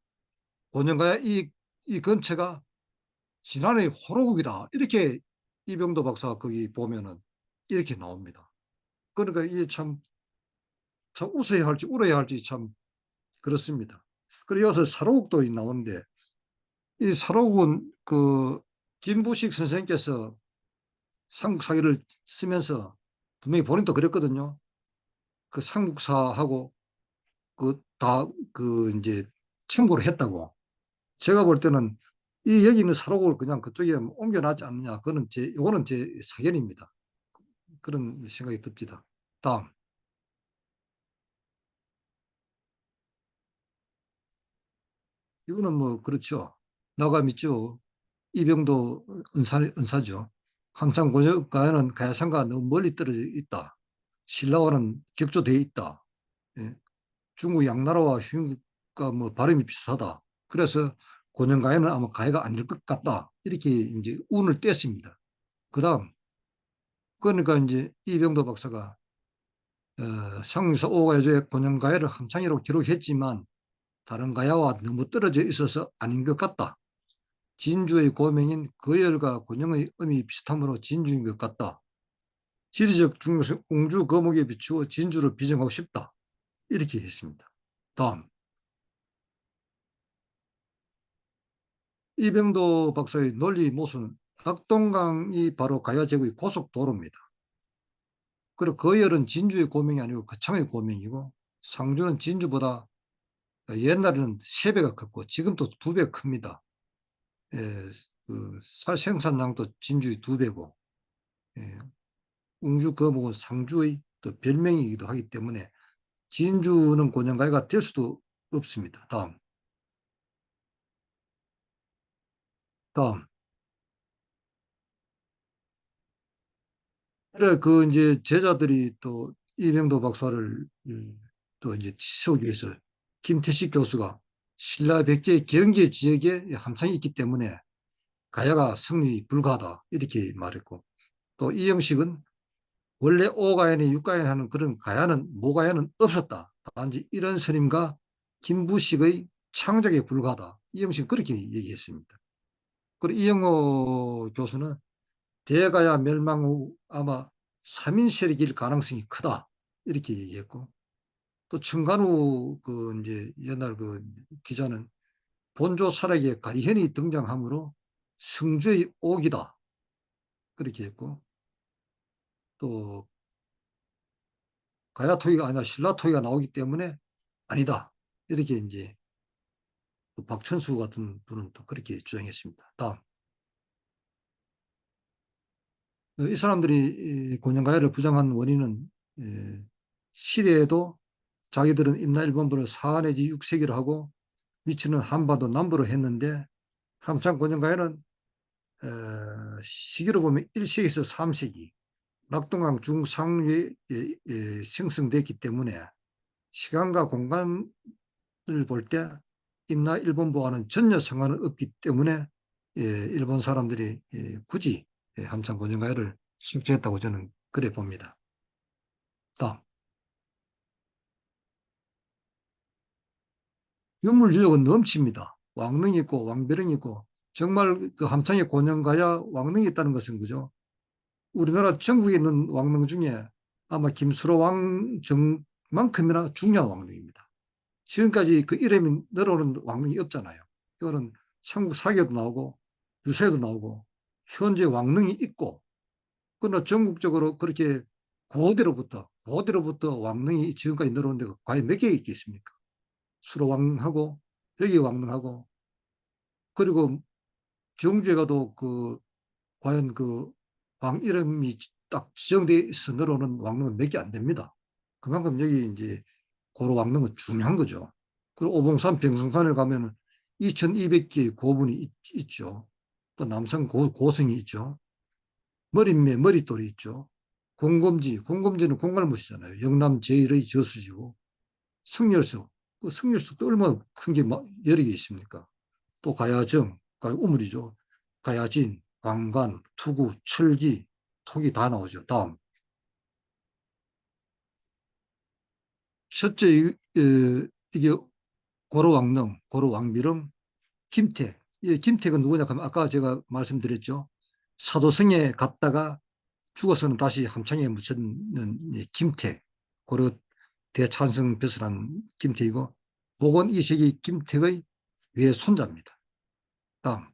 고년가야 이 근처가 진안의 호로국이다. 이렇게 이병도 박사가 거기 보면은 이렇게 나옵니다. 그러니까 이게 참 웃어야 할지 울어야 할지 참 그렇습니다. 그리고 여기서 사로국도 나오는데 이 사로국은 그 김부식 선생님께서 삼국사기를 쓰면서 분명히 본인도 그랬거든요. 그 삼국사하고 그 다 그 이제 참고를 했다고. 제가 볼 때는 이 여기 있는 사록을 그냥 그쪽에 옮겨놨지 않느냐. 요거는 제 사견입니다. 그런 생각이 듭니다. 다음. 이거는 뭐 그렇죠. 나가 믿죠. 이병도 은사죠. 항상 고려가야는 가야산과 너무 멀리 떨어져 있다. 신라와는 격조되어 있다. 예. 중국 양나라와 중국과 뭐 발음이 비슷하다. 그래서 고년가야는 아마 가야가 아닐 것 같다. 이렇게 이제 운을 뗐습니다. 그 다음, 그러니까 이제 이병도 박사가 상서 오가야조의 고년가야를 함창이라고 기록했지만 다른 가야와 너무 떨어져 있어서 아닌 것 같다. 진주의 고명인 거열과 고령의 음이 비슷하므로 진주인 것 같다. 지리적 중요성 옹주 거목에 비추어 진주를 비정하고 싶다. 이렇게 했습니다. 다음. 이병도 박사의 논리 모순. 낙동강이 바로 가야제국의 고속도로입니다. 그리고 거열은 진주의 고명이 아니고 거창의 고명이고 상주는 진주보다 옛날에는 3배가 컸고 지금도 2배 큽니다. 예, 살 생산량도 진주의 2배고 예, 웅주 거목은 상주의 또 별명이기도 하기 때문에 진주는 고년가야가 될 수도 없습니다. 다음. 그래 그 이제 제자들이 또 이병도 박사를 또 이제 치우기 위해서 김태식 교수가 신라 백제 경계 지역에 함창이 있기 때문에 가야가 성립이 불가하다 이렇게 말했고 또 이영식은 원래 오가연이 육가연 하는 그런 가야는 모가야는 없었다. 단지 이런 스님과 김부식의 창작에 불과하다. 이영식 그렇게 얘기했습니다. 그리고 이영호 교수는 대가야 멸망 후 아마 3인 세력일 가능성이 크다 이렇게 얘기했고, 또 청간우 그 이제 옛날 그 기자는 본조 살아기에 가리현이 등장함으로 성주의 옥이다 그렇게 했고, 또 가야토이가 아니라 신라토이가 나오기 때문에 아니다 이렇게 이제 또 박천수 같은 분은 또 그렇게 주장했습니다. 다음, 이 사람들이 곤양가야를 부정한 원인은 시대에도 자기들은 임나일본부를 4 내지 6세기로 하고 위치는 한반도 남부로 했는데, 함창 곤양가야는 시기로 보면 1세기에서 3세기 낙동강 중상류에 생성됐기 때문에 시간과 공간을 볼 때 임나일본부와는 전혀 상관은 없기 때문에 일본 사람들이 굳이 함창 곤양가야를 숙지했다고 저는 그래 봅니다. 다음, 유물주역은 넘칩니다. 왕릉이 있고 왕배릉이 있고, 정말 그 함창에 곤양가야 왕릉이 있다는 것은 그죠? 우리나라 전국에 있는 왕릉 중에 아마 김수로 왕정만큼이나 중요한 왕릉입니다. 지금까지 그 이름이 늘어오는 왕릉이 없잖아요. 이거는 삼국 사기에도 나오고 유세에도 나오고 현재 왕릉이 있고, 그러나 전국적으로 그렇게 고대로부터 왕릉이 지금까지 늘어온 데가 과연 몇 개 있겠습니까? 수로왕하고 여기 왕릉하고, 그리고 경주에 가도 그 과연 그 왕 이름이 딱 지정돼 있어 늘어오는 왕릉은 몇 개 안 됩니다. 그만큼 여기 이제 고로 왕릉은 중요한 거죠. 그리고 오봉산 병성산을 가면은 2200개의 고분이 있죠. 또 남산 고성이 있죠. 머릿매 머릿돌이 있죠. 공검지는 공갈못이잖아요. 영남 제1의 저수지고, 승열석, 그 승열석도 얼마나 큰 게 여러 개 있습니까? 또 가야정, 우물이죠. 가야진, 왕관, 투구, 철기, 톡이 다 나오죠. 다음, 첫째 이게 고로왕릉, 고로왕비릉, 김택. 김택은 누구냐 하면 아까 제가 말씀드렸죠. 사도성에 갔다가 죽어서는 다시 함창에 묻혔는 김택, 고려 대찬성 벼슬한 김택이고, 복원 2세기 김택의 외손자입니다. 다음,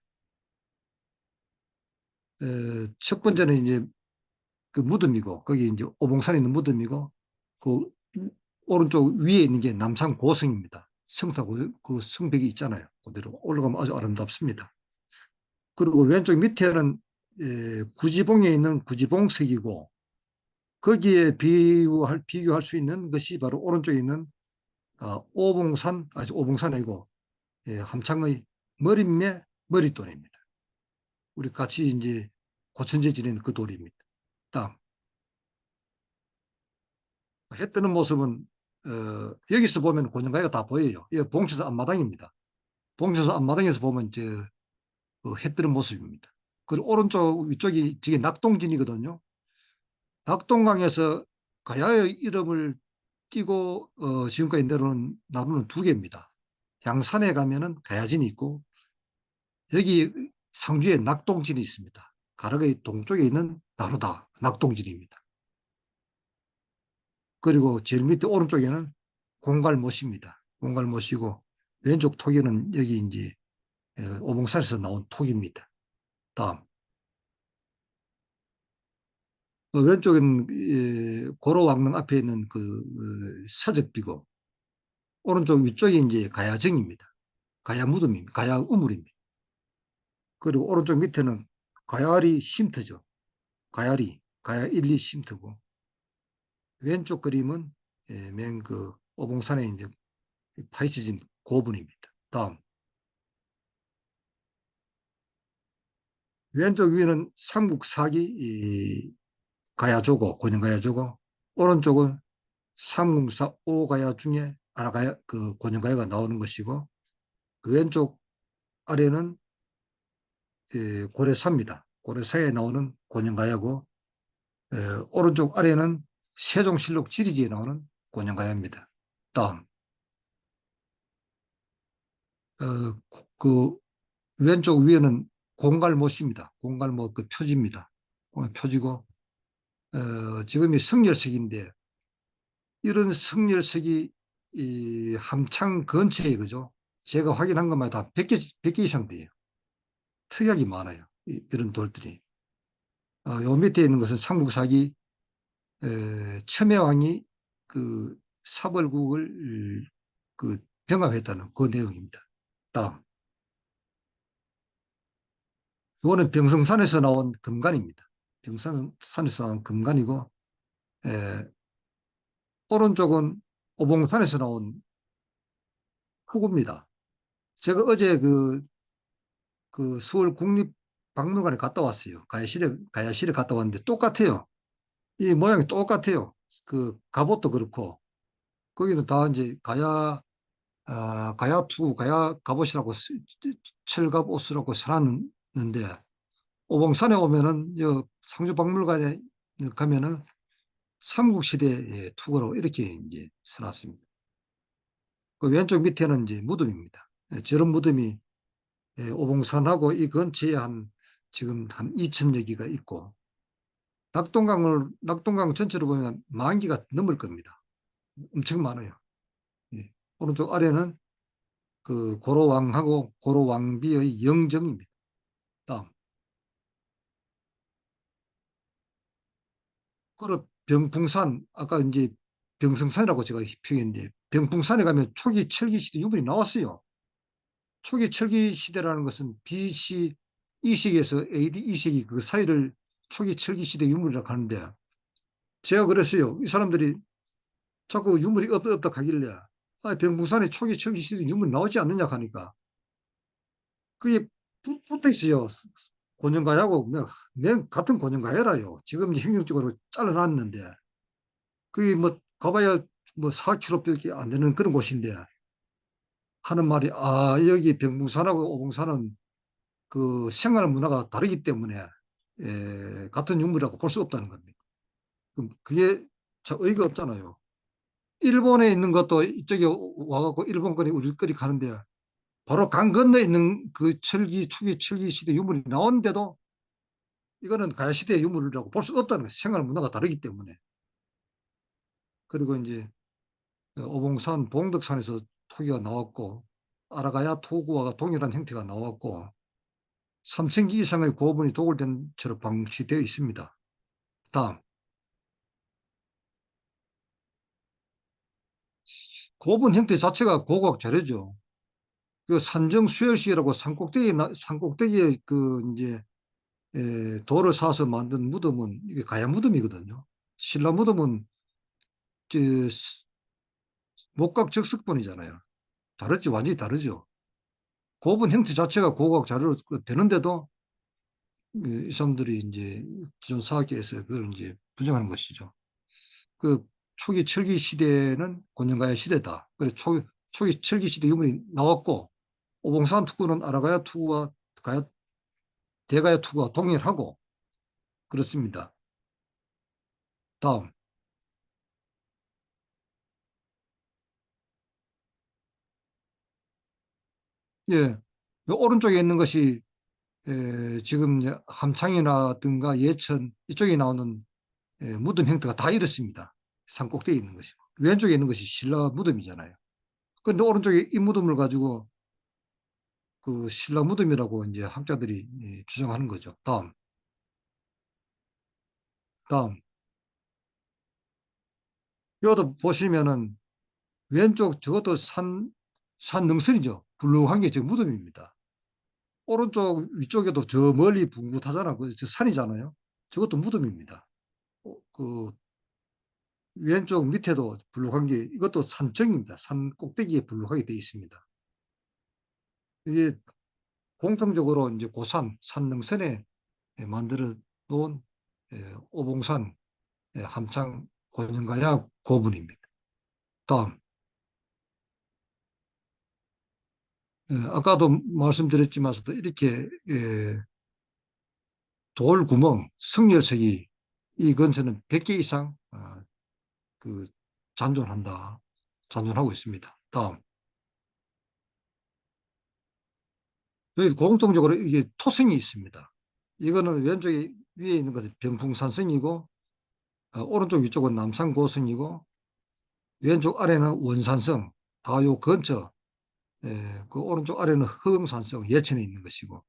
첫 번째는 이제 그 무덤이고, 거기 이제 오봉산에 있는 무덤이고, 그 오른쪽 위에 있는 게 남산 고성입니다. 성타 그 성벽이 있잖아요. 그대로 올라가면 아주 아름답습니다. 그리고 왼쪽 밑에는 구지봉에 있는 구지봉석이고, 거기에 비교할 수 있는 것이 바로 오른쪽에 있는 오봉산, 아주 오봉산 아니고 함창의 머릿매 머릿돌입니다. 우리 같이 이제 고천재 지낸 그 돌입니다. 다음, 해 뜨는 모습은 여기서 보면 곤양가가 다 보여요. 이거 봉천사 앞마당입니다. 봉천사 앞마당에서 보면 해 뜨는 모습입니다. 그리고 오른쪽 위쪽이 저게 낙동진이거든요. 낙동강에서 가야의 이름을 띄고 지금까지 내려오는 나무는 두 개입니다. 양산에 가면은 가야진이 있고, 여기 상주에 낙동진이 있습니다. 가락의 동쪽에 있는 나루다 낙동진입니다. 그리고 제일 밑에 오른쪽에는 공갈못입니다. 공갈못이고, 왼쪽 토기는 여기 이제 오봉산에서 나온 토기입니다. 다음, 왼쪽은 고로왕릉 앞에 있는 그 사적비고, 오른쪽 위쪽이 이제 가야정입니다. 가야 무덤입니다. 가야 우물입니다. 그리고 오른쪽 밑에는 가야리 쉼터죠. 가야 1, 2 쉼터고, 왼쪽 그림은 맨 그 오봉산에 이제 파헤쳐진 고분입니다. 다음, 왼쪽 위는 삼국 사기 가야조고, 곤양가야조고, 오른쪽은 삼국사 5가야 중에 하나가야, 그 곤양가야가 나오는 것이고, 그 왼쪽 아래는 고래사입니다. 고래사에 나오는 곤양가야고, 오른쪽 아래는 세종실록 지리지에 나오는 곤양가야입니다. 다음, 그 왼쪽 위에는 공갈못입니다. 공갈못 그 표지입니다. 표지고 지금이 성열석인데 이런 성열석이 이 함창 근처에 그죠? 제가 확인한 것만 다 100개, 100개 이상 돼요. 특이하게 많아요. 이런 돌들이. 요 밑에 있는 것은 삼국사기 첨예왕이 그 사벌국을 그 병합했다는 그 내용입니다. 다음. 이거는 병성산에서 나온 금관입니다. 병성산에서 나온 금관이고, 에, 오른쪽은 오봉산에서 나온 후구입니다. 제가 어제 그 서울 국립박물관에 갔다 왔어요. 가야실에 갔다 왔는데 똑같아요. 이 모양이 똑같아요. 그 갑옷도 그렇고, 거기는 다 이제 가야투, 가야 갑옷이라고 철갑 옷이라고 써놨는데, 오봉산에 오면은 상주박물관에 가면은 삼국시대의 투구로 이렇게 이제 써놨습니다. 그 왼쪽 밑에는 이제 무덤입니다. 저런 무덤이 오봉산하고 이 근처에 지금 한 2천여 개가 있고, 낙동강 전체로 보면 10,000개가 넘을 겁니다. 엄청 많아요. 예. 오른쪽 아래는 그 고로왕하고 고로왕비의 영정입니다. 다음. 그리고 병풍산, 아까 이제 병성산이라고 제가 표현했는데, 병풍산에 가면 초기 철기 시대 유물이 나왔어요. 초기 철기 시대라는 것은 BC 2세기에서 AD 2세기 그 사이를 초기 철기 시대 유물이라고 하는데, 제가 그랬어요. 이 사람들이 자꾸 유물이 없다 하길래, 병풍산에 초기 철기 시대 유물이 나오지 않느냐 하니까, 그게 붙어 있어요. 고정가야고, 맨 같은 고정가야라요. 지금 행정적으로 잘라놨는데, 그게 뭐, 가봐야 뭐 4km밖에 안 되는 그런 곳인데, 하는 말이, 여기 병풍산하고 오봉산은 그 생활 문화가 다르기 때문에, 같은 유물이라고 볼 수 없다는 겁니다. 그럼 그게 저 의의가 없잖아요. 일본에 있는 것도 이쪽에 와갖고 일본 거리 우리 거리 가는데, 바로 강 건너에 있는 그 초기 철기 시대 유물이 나오는데도 이거는 가야시대 유물이라고 볼 수 없다는 거예요. 생활 문화가 다르기 때문에. 그리고 이제 오봉산 봉덕산에서 토기가 나왔고, 아라가야 토구와 동일한 형태가 나왔고, 3,000기 이상의 고분이 도굴된 채로 방치되어 있습니다. 다음. 고분 형태 자체가 고고학 자료죠. 그 산정수열시라고 산꼭대기에 그 이제 돌을 사서 만든 무덤은 이게 가야 무덤이거든요. 신라 무덤은 저 목각적석본이잖아요. 다르죠. 완전히 다르죠. 고분 형태 자체가 고고학 자료로 되는데도 이 사람들이 이제 기존 사학계에서 그걸 이제 부정하는 것이죠. 그 초기 철기 시대는 곤영가야 시대다. 그래서 초기 철기 시대 유물이 나왔고, 오봉산 투구는 아라가야 투구와 대가야 투구와 동일하고 그렇습니다. 다음. 예. 오른쪽에 있는 것이 지금 함창이라든가 예천 이쪽에 나오는 무덤 형태가 다 이렇습니다. 산 꼭대기에 있는 것이고. 왼쪽에 있는 것이 신라 무덤이잖아요. 그런데 오른쪽에 이 무덤을 가지고 그 신라 무덤이라고 이제 학자들이 주장하는 거죠. 다음. 여기도 보시면은 왼쪽 저것도 산 능선이죠. 불룩한 게 지금 무덤입니다. 오른쪽 위쪽에도 저 멀리 붕긋하잖아. 저 산이잖아요. 저것도 무덤입니다. 그 왼쪽 밑에도 불룩한 게 이것도 산청입니다. 산 꼭대기에 불룩하게 되어 있습니다. 이게 공통적으로 이제 고산, 산능선에 만들어 놓은 오봉산, 함창, 고령가야 고분입니다. 다음. 아까도 말씀드렸지만서도 이렇게 돌구멍, 성열석이 이 근처는 100개 이상 그 잔존하고 있습니다. 다음. 여기 공통적으로 이게 토성이 있습니다. 이거는 왼쪽에 위에 있는 것은 병풍산성이고 오른쪽 위쪽은 남산고성이고 왼쪽 아래는 원산성, 다 요 근처, 그 오른쪽 아래는 허응산성, 예천에 있는 것이고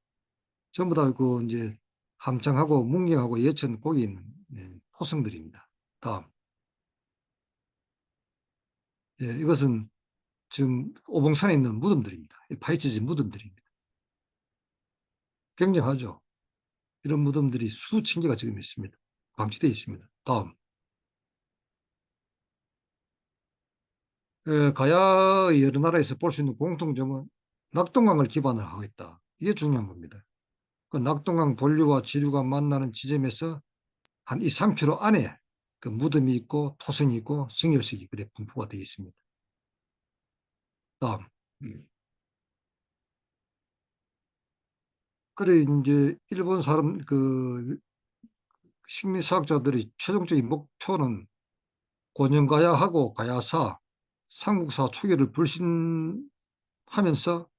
전부 다 그 이제 함창하고 문경하고 예천 거기 있는 토성들입니다. 다음, 이것은 지금 오봉산에 있는 무덤들입니다. 파헤쳐진 무덤들입니다. 굉장하죠. 이런 무덤들이 수천 개가 지금 있습니다. 방치되어 있습니다. 다음, 가야의 여러 나라에서 볼 수 있는 공통점은 낙동강을 기반으로 하고 있다. 이게 중요한 겁니다. 그 낙동강 본류와 지류가 만나는 지점에서 한 2, 3km 안에 그 무덤이 있고 토성이 있고 성열색이 그래 분포가 되어 있습니다. 다음. 그래 이제 일본 사람 그 식민사학자들이 최종적인 목표는 고년가야하고 가야사, 삼국사 초기를 불신하면서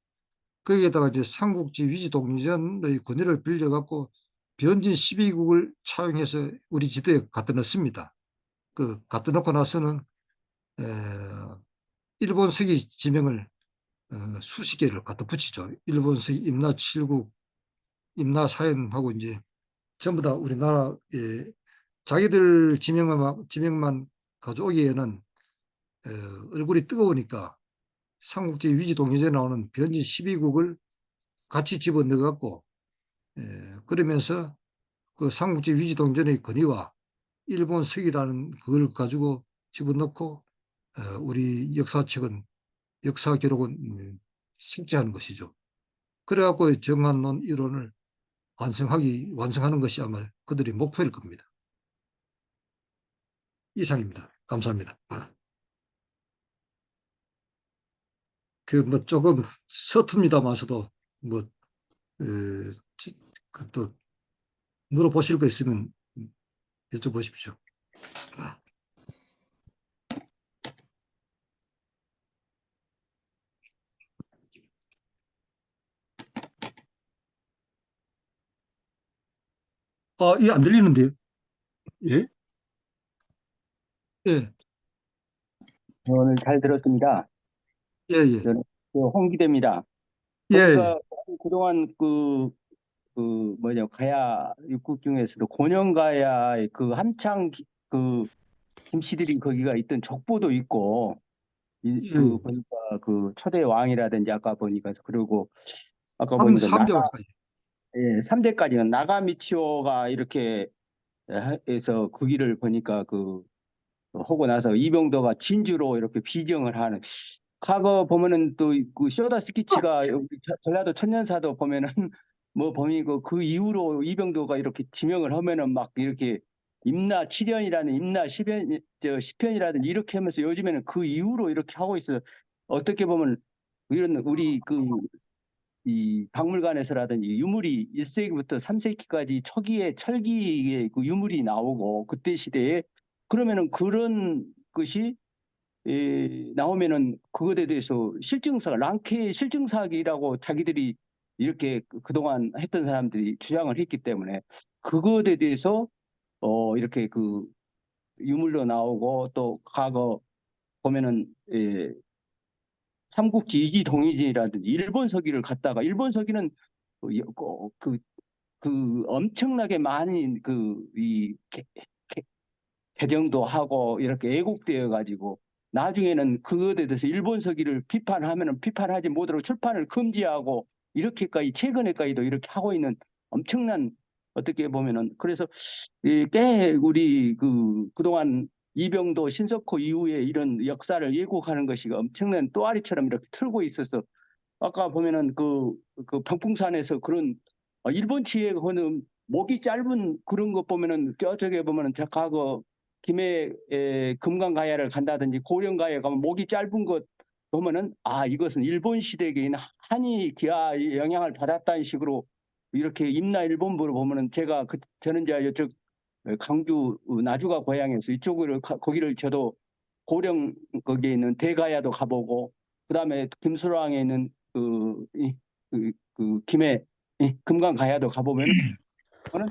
거기에다가 이제 삼국지 위지동전의 권위를 빌려갖고 변진 12국을 차용해서 우리 지도에 갖다 넣습니다. 그 갖다 놓고 나서는 에, 일본서기 지명을 수십 개를 갖다 붙이죠. 일본서기 임나 7국, 임나 사연하고 이제 전부 다 우리나라에 자기들 지명만 가져오기에는 얼굴이 뜨거우니까 삼국지 위지동전에 나오는 변진 12국을 같이 집어넣어갖고 그러면서 그 삼국지 위지동전의 권위와 일본 서기라는 그걸 가지고 집어넣고 우리 역사 기록은 숙지하는 것이죠. 그래갖고 정한론 이론을 완성하는 것이 아마 그들의 목표일 겁니다. 이상입니다. 감사합니다. 그 뭐 조금 서툽니다마서도 뭐 그또 물어보실 거 있으면 여쭤보십시오. 이게 안 들리는데요? 예? 예, 오늘 잘 들었습니다. 예, 예, 저는 홍기대입니다. 예, 예. 보니까 그동안 가야 육국 중에서도 고령가야의 그 한창 그 김씨들이 거기가 있던 족보도 있고 예. 보니까 그 초대 왕이라든지 아까 보니까 그리고 아까 삼 보니까 3대왕까지. 3대까지는 나가미치오가 이렇게 해서 그 길을 보니까 하고 나서 이병도가 진주로 이렇게 비정을 하는 과거 보면은 또 그 쇼다 스키치가 여기 전라도 천년사도 보면은 뭐 범이고 그 이후로 이병도가 이렇게 지명을 하면은 막 이렇게 임나 7년이라는 임나 10편이라든지 이렇게 하면서 요즘에는 그 이후로 이렇게 하고 있어. 어떻게 보면 이런 우리 이 박물관에서라든지 유물이 1세기부터 3세기까지 초기에 철기에 그 유물이 나오고 그때 시대에 그러면은 그런 것이 나오면은 그것에 대해서 실증사가 랑케 실증사기라고 자기들이 이렇게 그동안 했던 사람들이 주장을 했기 때문에 그것에 대해서 이렇게 그 유물로 나오고 또 과거 보면은 삼국지 이기 동이진이라든지 일본 서기를 갖다가 일본 서기는 엄청나게 많이 개정도 하고 이렇게 애국되어 가지고 나중에는 그것에 대해서 일본 서기를 비판하면은 비판하지 못하고 출판을 금지하고 이렇게까지 최근에까지도 이렇게 하고 있는 엄청난 어떻게 보면은 그래서 꽤 우리 그동안 이병도 신석호 이후에 이런 역사를 왜곡하는 것이 엄청난 또아리처럼 이렇게 틀고 있어서 아까 보면은 그 병풍산에서 그런 일본 치에는 목이 짧은 그런 것 보면은 저쪽에 보면은 저 과거 김해 금강가야를 간다든지 고령가야 가면 목이 짧은 것 보면은 이것은 일본 시대에 한이 기아 영향을 받았다는 식으로 이렇게 임나 일본부로 보면은 저는 이제 이쪽 강주 나주가 고향에서 이쪽으로 거기를 저도 고령 거기에 있는 대가야도 가보고 그다음에 김수랑에 있는 김해 금강 가야도 가보면은 저는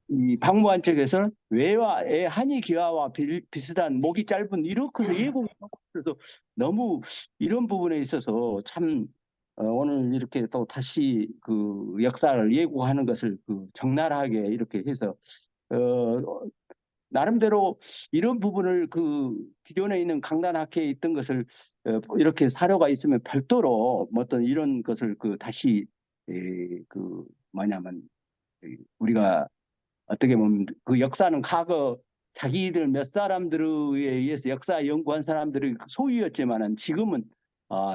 이 박물관 쪽에서는 외화의 한이 기와와 비슷한 목이 짧은 이렇게 해서 예고가 있어서 너무 이런 부분에 있어서 참 오늘 이렇게 또 다시 그 역사를 예고하는 것을 적나라하게 이렇게 해서 나름대로 이런 부분을 기존에 있는 강단학회에 있던 것을 이렇게 사료가 있으면 별도로 뭐 어떤 이런 것을 다시 뭐냐면 우리가 어떻게 보면 그 역사는 과거 자기들 몇 사람들에 의해서 역사 연구한 사람들이 소유였지만은 지금은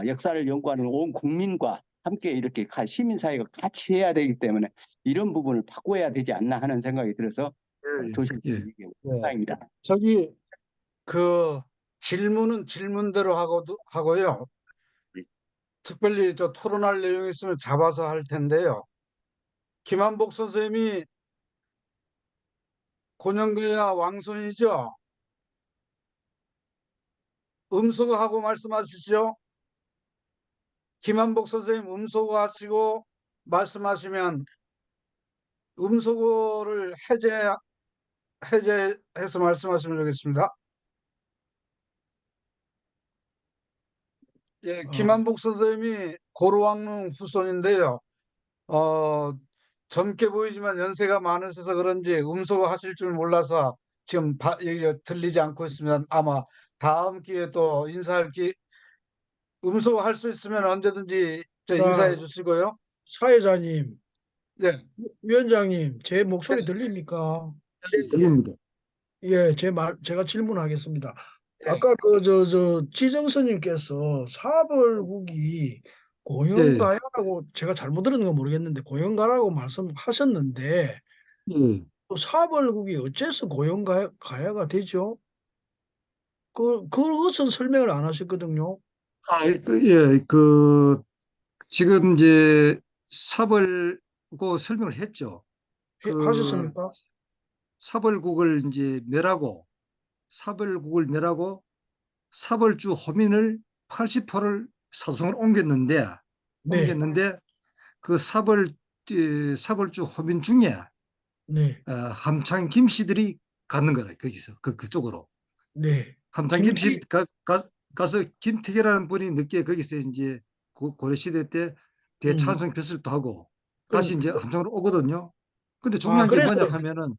역사를 연구하는 온 국민과 함께 이렇게 시민사회가 같이 해야 되기 때문에 이런 부분을 바꿔야 되지 않나 하는 생각이 들어서 조심스럽게 예. 얘기하고 예. 있습니다. 저기 질문은 질문대로 하고요. 특별히 저 토론할 내용이 있으면 잡아서 할 텐데요. 김한복 선생님이 곤영계야 왕손이죠? 음소거하고 말씀하시죠? 김한복 선생님 음소거하시고 말씀하시면 음소거를 해제해서 말씀하시면 되겠습니다. 예, 김한복 선생님이 고려왕릉 후손인데요. 젊게 보이지만 연세가 많으셔서 그런지 음소거 하실 줄 몰라서 지금 여기 들리지 않고 있습니다. 아마 다음 기회에 또 음소거 할 수 있으면 언제든지 인사해 자, 주시고요. 사회자님, 네, 위원장님, 제 목소리 들립니까? 들립니다. 예, 제가 질문하겠습니다. 예, 아까 지정선님께서 사벌국이 예. 고영가야라고 제가 잘못 들은 건 모르겠는데 고영가라고 말씀하셨는데 예. 또 사벌국이 어째서 고영가야가 되죠? 그것은 설명을 안 하셨거든요. 예, 지금 이제 사벌고 설명을 했죠. 그 하셨습니까? 사벌국을 이제 멸하고 사벌주 호민을 80%를 사성으로 네, 옮겼는데 그 사벌주 호민 중에 네, 함창 김씨들이 가는 거라 거기서 그쪽으로 네. 함창 김씨 가서 김택이라는 분이 늦게 거기서 이제 고려 시대 때 음, 대찬성 벼슬도 하고 다시 그, 이제 함창으로 오거든요. 근데 중요한 게 그래서, 뭐냐 하면은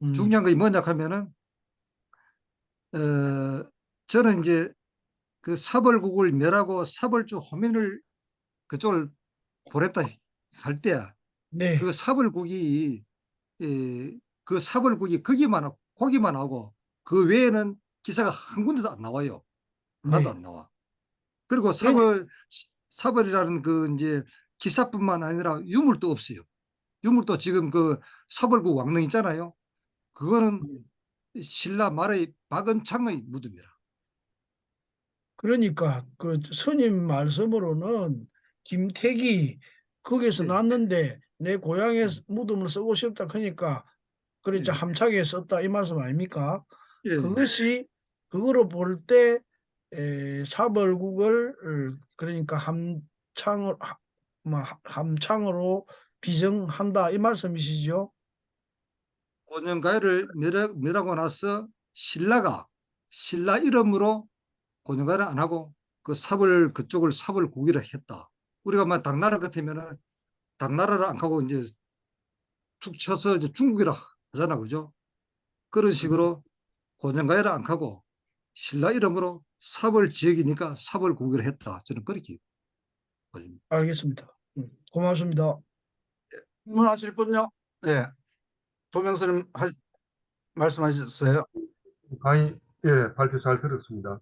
음, 중요한 게 뭐냐 하면은 어 저는 이제 그 사벌국을 멸하고 사벌주 호민을 그쪽을 보냈다 할 때 네, 그 사벌국이 그 사벌국이 거기만 하고 그 외에는 기사가 한 군데도 안 나와요. 하나도 네. 안 나와. 그리고 그러니 사벌이라는 그 이제 기사뿐만 아니라 유물도 없어요. 유물도 지금 그 사벌국 왕릉 있잖아요. 그거는 신라 말의 박은창의 무덤이라. 그러니까 그 스님 말씀으로는 김택이 거기서 네. 났는데 내 고향에 네. 무덤을 쓰고 싶다 그러니까 그랬죠 네. 함착에 썼다 이 말씀 아닙니까? 예. 그것이 그거로 볼 때 사벌국을 그러니까 함창으로 비정한다 이 말씀이시죠? 고년가야를 멸하고 나서 신라 이름으로 고년가야를 안 하고 그 그쪽을 사벌국이라 했다. 우리가 막 당나라 같으면은 당나라를 안 하고 이제 툭 쳐서 이제 중국이라 하잖아, 그죠? 그런 식으로 고년가야를 안 하고 신라 이름으로 사벌 지역이니까 사벌국이라 했다. 저는 그렇게 보입니다. 알겠습니다. 고맙습니다. 질문하실 분요? 네, 도명스님 말씀하셨어요. 강의, 예, 발표 잘 들었습니다.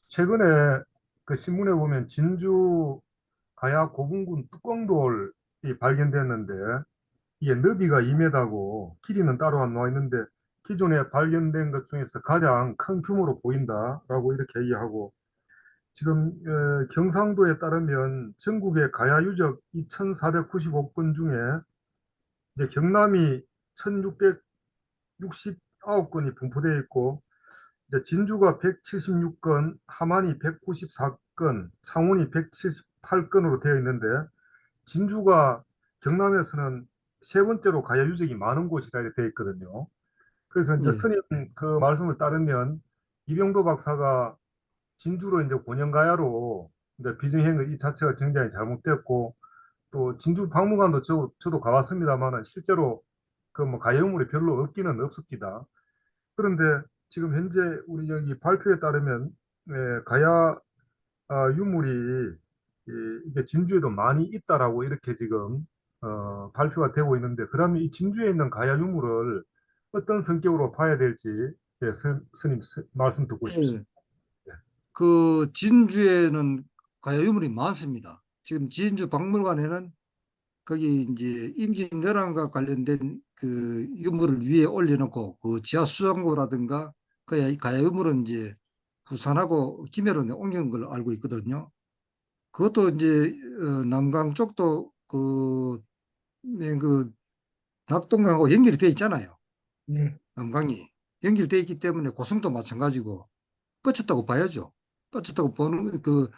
최근에 그 신문에 보면 진주 가야 고분군 뚜껑돌이 발견됐는데 이게 너비가 2m고 길이는 따로 안 나와 있는데 기존에 발견된 것 중에서 가장 큰 규모로 보인다라고 이렇게 얘기하고 지금 경상도에 따르면 전국의 가야 유적 2,495건 중에 이제 경남이 1,669건이 분포되어 있고 이제 진주가 176건, 함안이 194건, 창원이 8건으로 되어 있는데 진주가 경남에서는 세 번째로 가야 유적이 많은 곳이라 이렇게 되어 있거든요. 그래서 이제 예. 스님 그 말씀을 따르면 이병도 박사가 진주로 이제 곤연가야로 이제 비정한 것 이 자체가 굉장히 잘못됐고 또 진주 박물관도 저도 가봤습니다만 실제로 그 뭐 가야 유물이 별로 없기는 없습니다. 그런데 지금 현재 우리 여기 발표에 따르면 가야 유물이 이게 진주에도 많이 있다라고 이렇게 지금 발표가 되고 있는데 그러면 이 진주에 있는 가야 유물을 어떤 성격으로 봐야 될지 스님 말씀 듣고 싶습니다. 예. 그 진주에는 가야 유물이 많습니다. 지금 진주 박물관에는 거기 이제 임진왜란과 관련된 그 유물을 위에 올려놓고 그 지하 수장고라든가 그 가야 유물은 이제 부산하고 김해로 옮긴 걸로 알고 있거든요. 그것도 이제 남강 쪽도 그 낙동강하고 연결이 돼 있잖아요. 네. 남강이 연결돼 있기 때문에 고성도 마찬가지고 뻗쳤다고 봐야죠. 뻗쳤다고 보는 그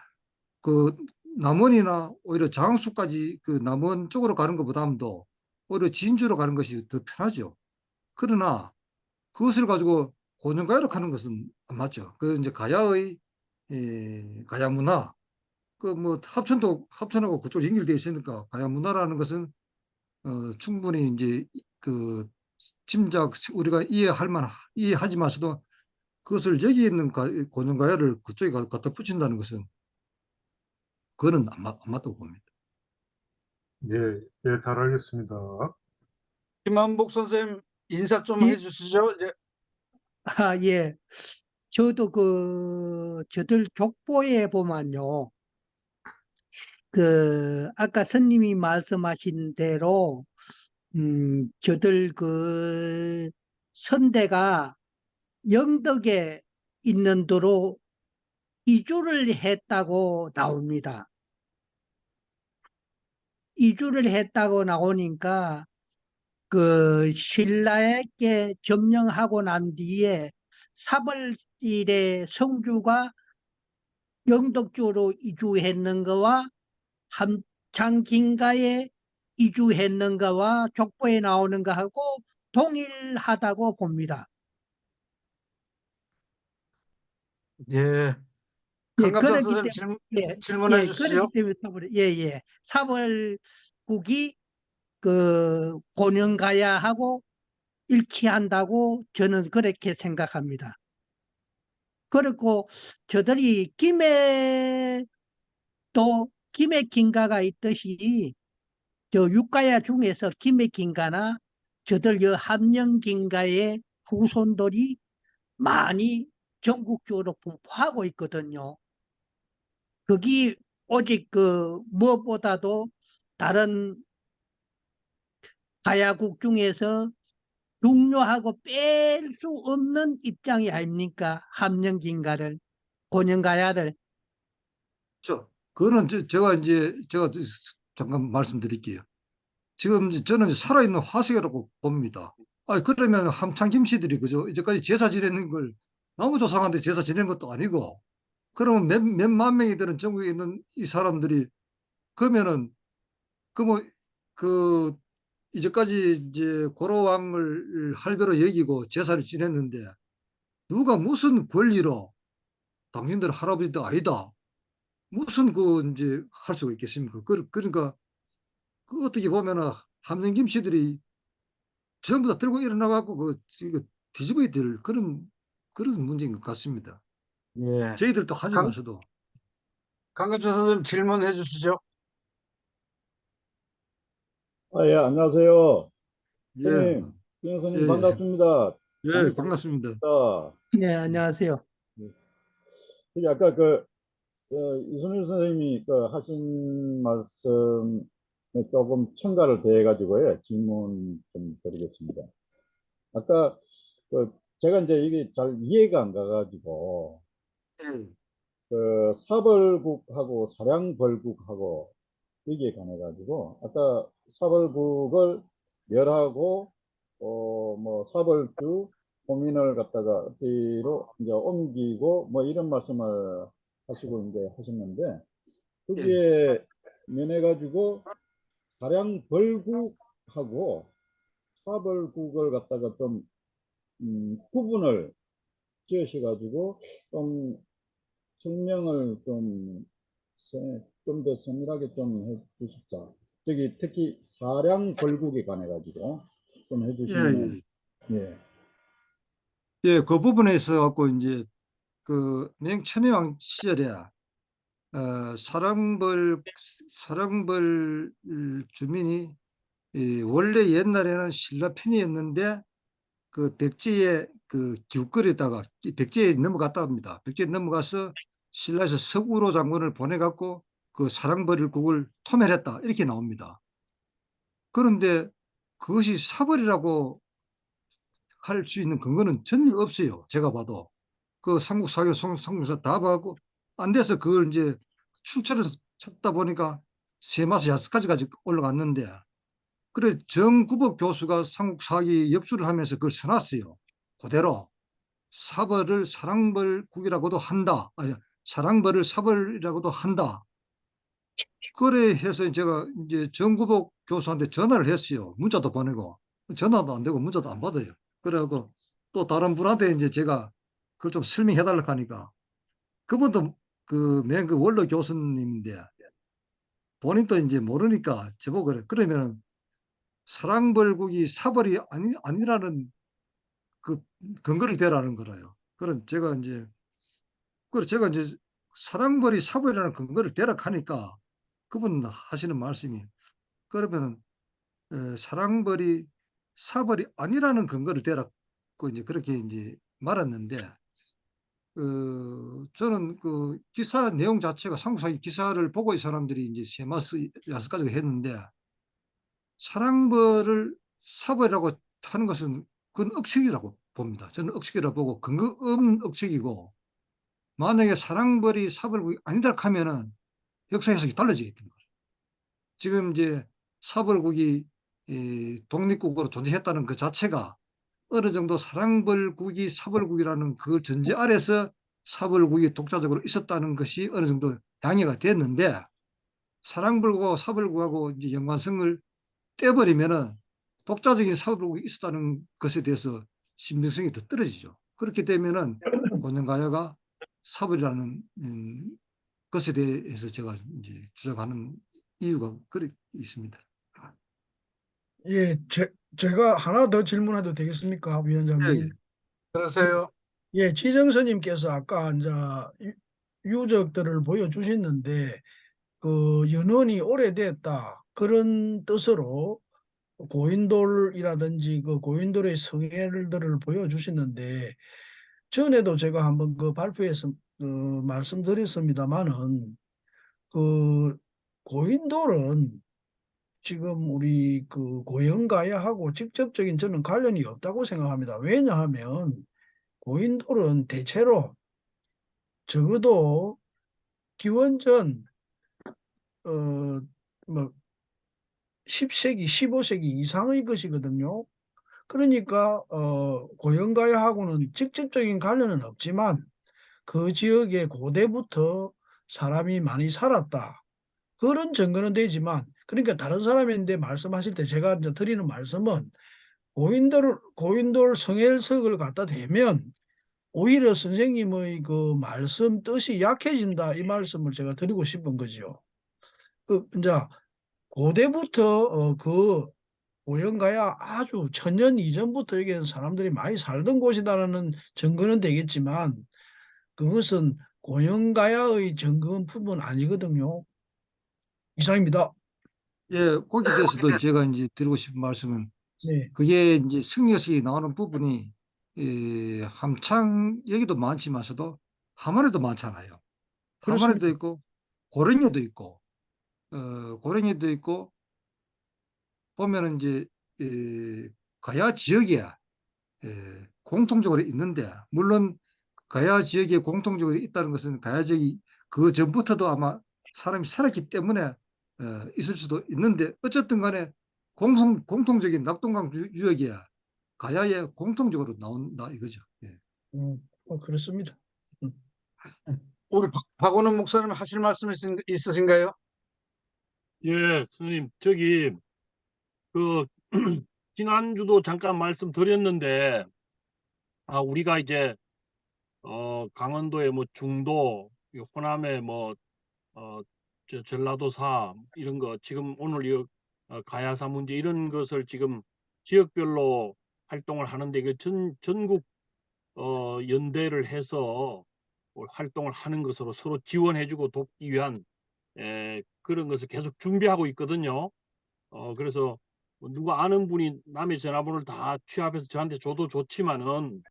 남원이나 오히려 장수까지 그 남원 쪽으로 가는 것보다도 오히려 진주로 가는 것이 더 편하죠. 그러나 그것을 가지고 고정가야로 가는 것은 안 맞죠. 그 이제 가야의 가야 문화 그 뭐 합천하고 그쪽 연결되어 있으니까 가야 문화라는 것은 충분히 이제 그 짐작 우리가 이해하지만서도 그것을 여기 있는 고정가야를 그쪽에 갖다 붙인다는 것은 그거는 안 맞다고 봅니다. 예, 예, 잘 알겠습니다. 김한복 선생님 인사 좀 예. 해주시죠. 이제 예. 저도 저들 족보에 보면요. 아까 스님이 말씀하신 대로, 저들 선대가 영덕에 있는 도로 이주를 했다고 나옵니다. 이주를 했다고 나오니까 신라에게 점령하고 난 뒤에 사벌길에 성주가 영덕 쪽으로 이주했는 거와 함창긴가에 이주했는 거와 족보에 나오는 거하고 동일하다고 봅니다. 예. 예, 강감찬 그렇기 선생님 때문에, 질문해 주시죠. 그렇기 때문에, 사벌국이 고령가야하고 일치한다고 저는 그렇게 생각합니다. 그리고 저들이 김해 긴가가 있듯이 저 육가야 중에서 김해 긴가나 저들 함령 긴가의 후손들이 많이 전국적으로 분포하고 있거든요. 거기 오직 무엇보다도 다른 가야국 중에서 중요하고 뺄 수 없는 입장이 아닙니까? 함령긴가를, 고령가야를. 그렇죠. 그거는 제가 잠깐 말씀드릴게요. 지금 저는 살아있는 화석이라고 봅니다. 그러면 함창 김씨들이 그죠? 이제까지 제사 지내는 걸 나무 조상한테 제사 지낸 것도 아니고 그러면 몇만 명이 되는 전국에 있는 이 사람들이 그러면은 그 이제까지 이제 고로왕을 할배로 여기고 제사를 지냈는데 누가 무슨 권리로 당신들 할아버지도 아니다. 무슨 이제 할 수가 있겠습니까? 그러니까 어떻게 보면은 함정김 씨들이 전부 다 들고 일어나갖고 이거 뒤집어야 될 그런 문제인 것 같습니다. 예. 저희들도 하지만서도 강감찬 선생님 질문해 주시죠. 예, 안녕하세요. 예, 선생님, 김영 선생님 예, 반갑습니다. 예, 반갑습니다. 반갑습니다. 네, 안녕하세요. 아까 이순일 선생님이 하신 말씀에 조금 첨가를 더해가지고요. 질문 좀 드리겠습니다. 아까 제가 이제 이게 잘 이해가 안 가가지고 예. 사벌국하고 사량벌국하고 여기에 관해 가지고 아까 사벌국을 멸하고 뭐 사벌주 호민을 갖다가 어디로 이제 옮기고 뭐 이런 말씀을 하시고 이제 하셨는데 거기에 면해 가지고 차량 벌국하고 사벌국을 갖다가 좀 구분을 지으셔 가지고 좀 설명을 좀 더 세밀하게 좀 해주십사. 저기 특히 사량 벌국에 관해 가지고 좀 예, 해주시면 예. 예. 예, 그 부분에 있어 갖고 이제 그 명천해왕 시절에 사랑벌 주민이 원래 옛날에는 신라 편이었는데 그 백제의 그 기웃거리다가 백제에 넘어갔다 합니다. 백제에 넘어가서 신라에서 서구로 장군을 보내갖고 그 사랑벌국을 토멸했다 이렇게 나옵니다. 그런데 그것이 사벌이라고 할 수 있는 근거는 전혀 없어요. 제가 봐도. 그 삼국사교 성명서 다 봐고 안 돼서 그걸 이제 출처를 찾다 보니까 세마서 야스까지 올라갔는데 그래 정구복 교수가 삼국사기 역주를 하면서 그걸 써놨어요. 그대로 사벌을 사랑벌국이라고도 한다. 아니, 사랑벌을 사벌이라고도 한다. 그래 해서 제가 이제 정구복 교수한테 전화를 했어요. 문자도 보내고 전화도 안 되고 문자도 안 받아요. 그래갖고 또 다른 분한테 이제 제가 그걸 좀 설명해 달라고 하니까 그분도 그 맨 그 원로 교수님인데 본인도 이제 모르니까 저보고 그래. 그러면은 사랑벌국이 사벌이 아니라는 그 근거를 대라는 거라요. 그런 제가 이제 그래 제가 이제 사랑벌이 사벌이라는 근거를 대라하니까 그분 하시는 말씀이 그러면은 사랑벌이 사벌이 아니라는 근거를 대라고 이제 그렇게 이제 말았는데 저는 그 기사 내용 자체가 삼국사기 기사를 보고 이 사람들이 이제 세마스 야스까지 했는데 사랑벌을 사벌이라고 하는 것은 그건 억측이라고 봅니다. 저는 억측이라고 보고 근거 없는 억측이고 만약에 사랑벌이 사벌국이 아니다 하면은 역사 해석이 달라지겠죠. 지금 이제 사벌국이 독립국으로 존재했다는 그 자체가 어느 정도 사랑벌국이 사벌국이라는 그 전제 아래서 사벌국이 독자적으로 있었다는 것이 어느 정도 양해가 됐는데 사랑벌국하고 사벌국하고 이제 연관성을 떼버리면은 독자적인 사벌국이 있었다는 것에 대해서 신빙성이 더 떨어지죠. 그렇게 되면은 고년가야가 사벌이라는 것에 대해서 제가 이제 주장하는 이유가 그렇 있습니다. 예, 제가 하나 더 질문해도 되겠습니까, 예, 예. 위원장님? 그러세요. 예, 지정선님께서 아까 이제 유적들을 보여주셨는데 그 연원이 오래됐다 그런 뜻으로 고인돌이라든지 그 고인돌의 성애들을 보여주셨는데 전에도 제가 한번 그 발표에서 말씀드렸습니다마는 그 고인돌은 지금 우리 그 고영가야하고 직접적인 저는 관련이 없다고 생각합니다. 왜냐하면 고인돌은 대체로 적어도 기원전 뭐 10세기, 15세기 이상의 것이거든요. 그러니까 고영가야하고는 직접적인 관련은 없지만 그 지역에 고대부터 사람이 많이 살았다. 그런 증거는 되지만 그러니까 다른 사람인데 말씀하실 때 제가 이제 드리는 말씀은 고인돌 성엘석을 갖다 대면 오히려 선생님의 그 말씀 뜻이 약해진다 이 말씀을 제가 드리고 싶은 거죠. 그 이제 고대부터 그 고영가야 아주 천년 이전부터 여기는 사람들이 많이 살던 곳이다라는 증거는 되겠지만 그것은 고영가야의 증거품은 아니거든요. 이상입니다. 예, 거기에 대해서도 제가 이제 드리고 싶은 말씀은 네, 그게 이제 승려석이 나오는 부분이 함창 여기도 많지만서도 함안에도 많잖아요. 함안에도 그렇습니다. 있고 고령에도 있고 고령에도 있고 보면은 이제 가야 지역에 공통적으로 있는데 물론 가야 지역에 공통적으로 있다는 것은 가야 지역이 그 전부터도 아마 사람이 살았기 때문에 있을 수도 있는데 어쨌든 간에 공통적인 낙동강 유역에 가야에 공통적으로 나온다 이거죠. 예. 그렇습니다. 음. 우리 박원원 목사님 하실 말씀 있으신가요? 예, 선생님, 저기, 그, 지난주도 잠깐 말씀드렸는데, 우리가 이제, 강원도의 뭐 중도, 이 호남의 뭐, 전라도사, 이런 거, 지금 오늘 이 가야사 문제, 이런 것을 지금 지역별로 활동을 하는데, 이게 전국, 연대를 해서 활동을 하는 것으로 서로 지원해주고 돕기 위한, 그런 것을 계속 준비하고 있거든요. 그래서 뭐 누가 아는 분이 남의 전화번호를 다 취합해서 저한테 줘도 좋지만은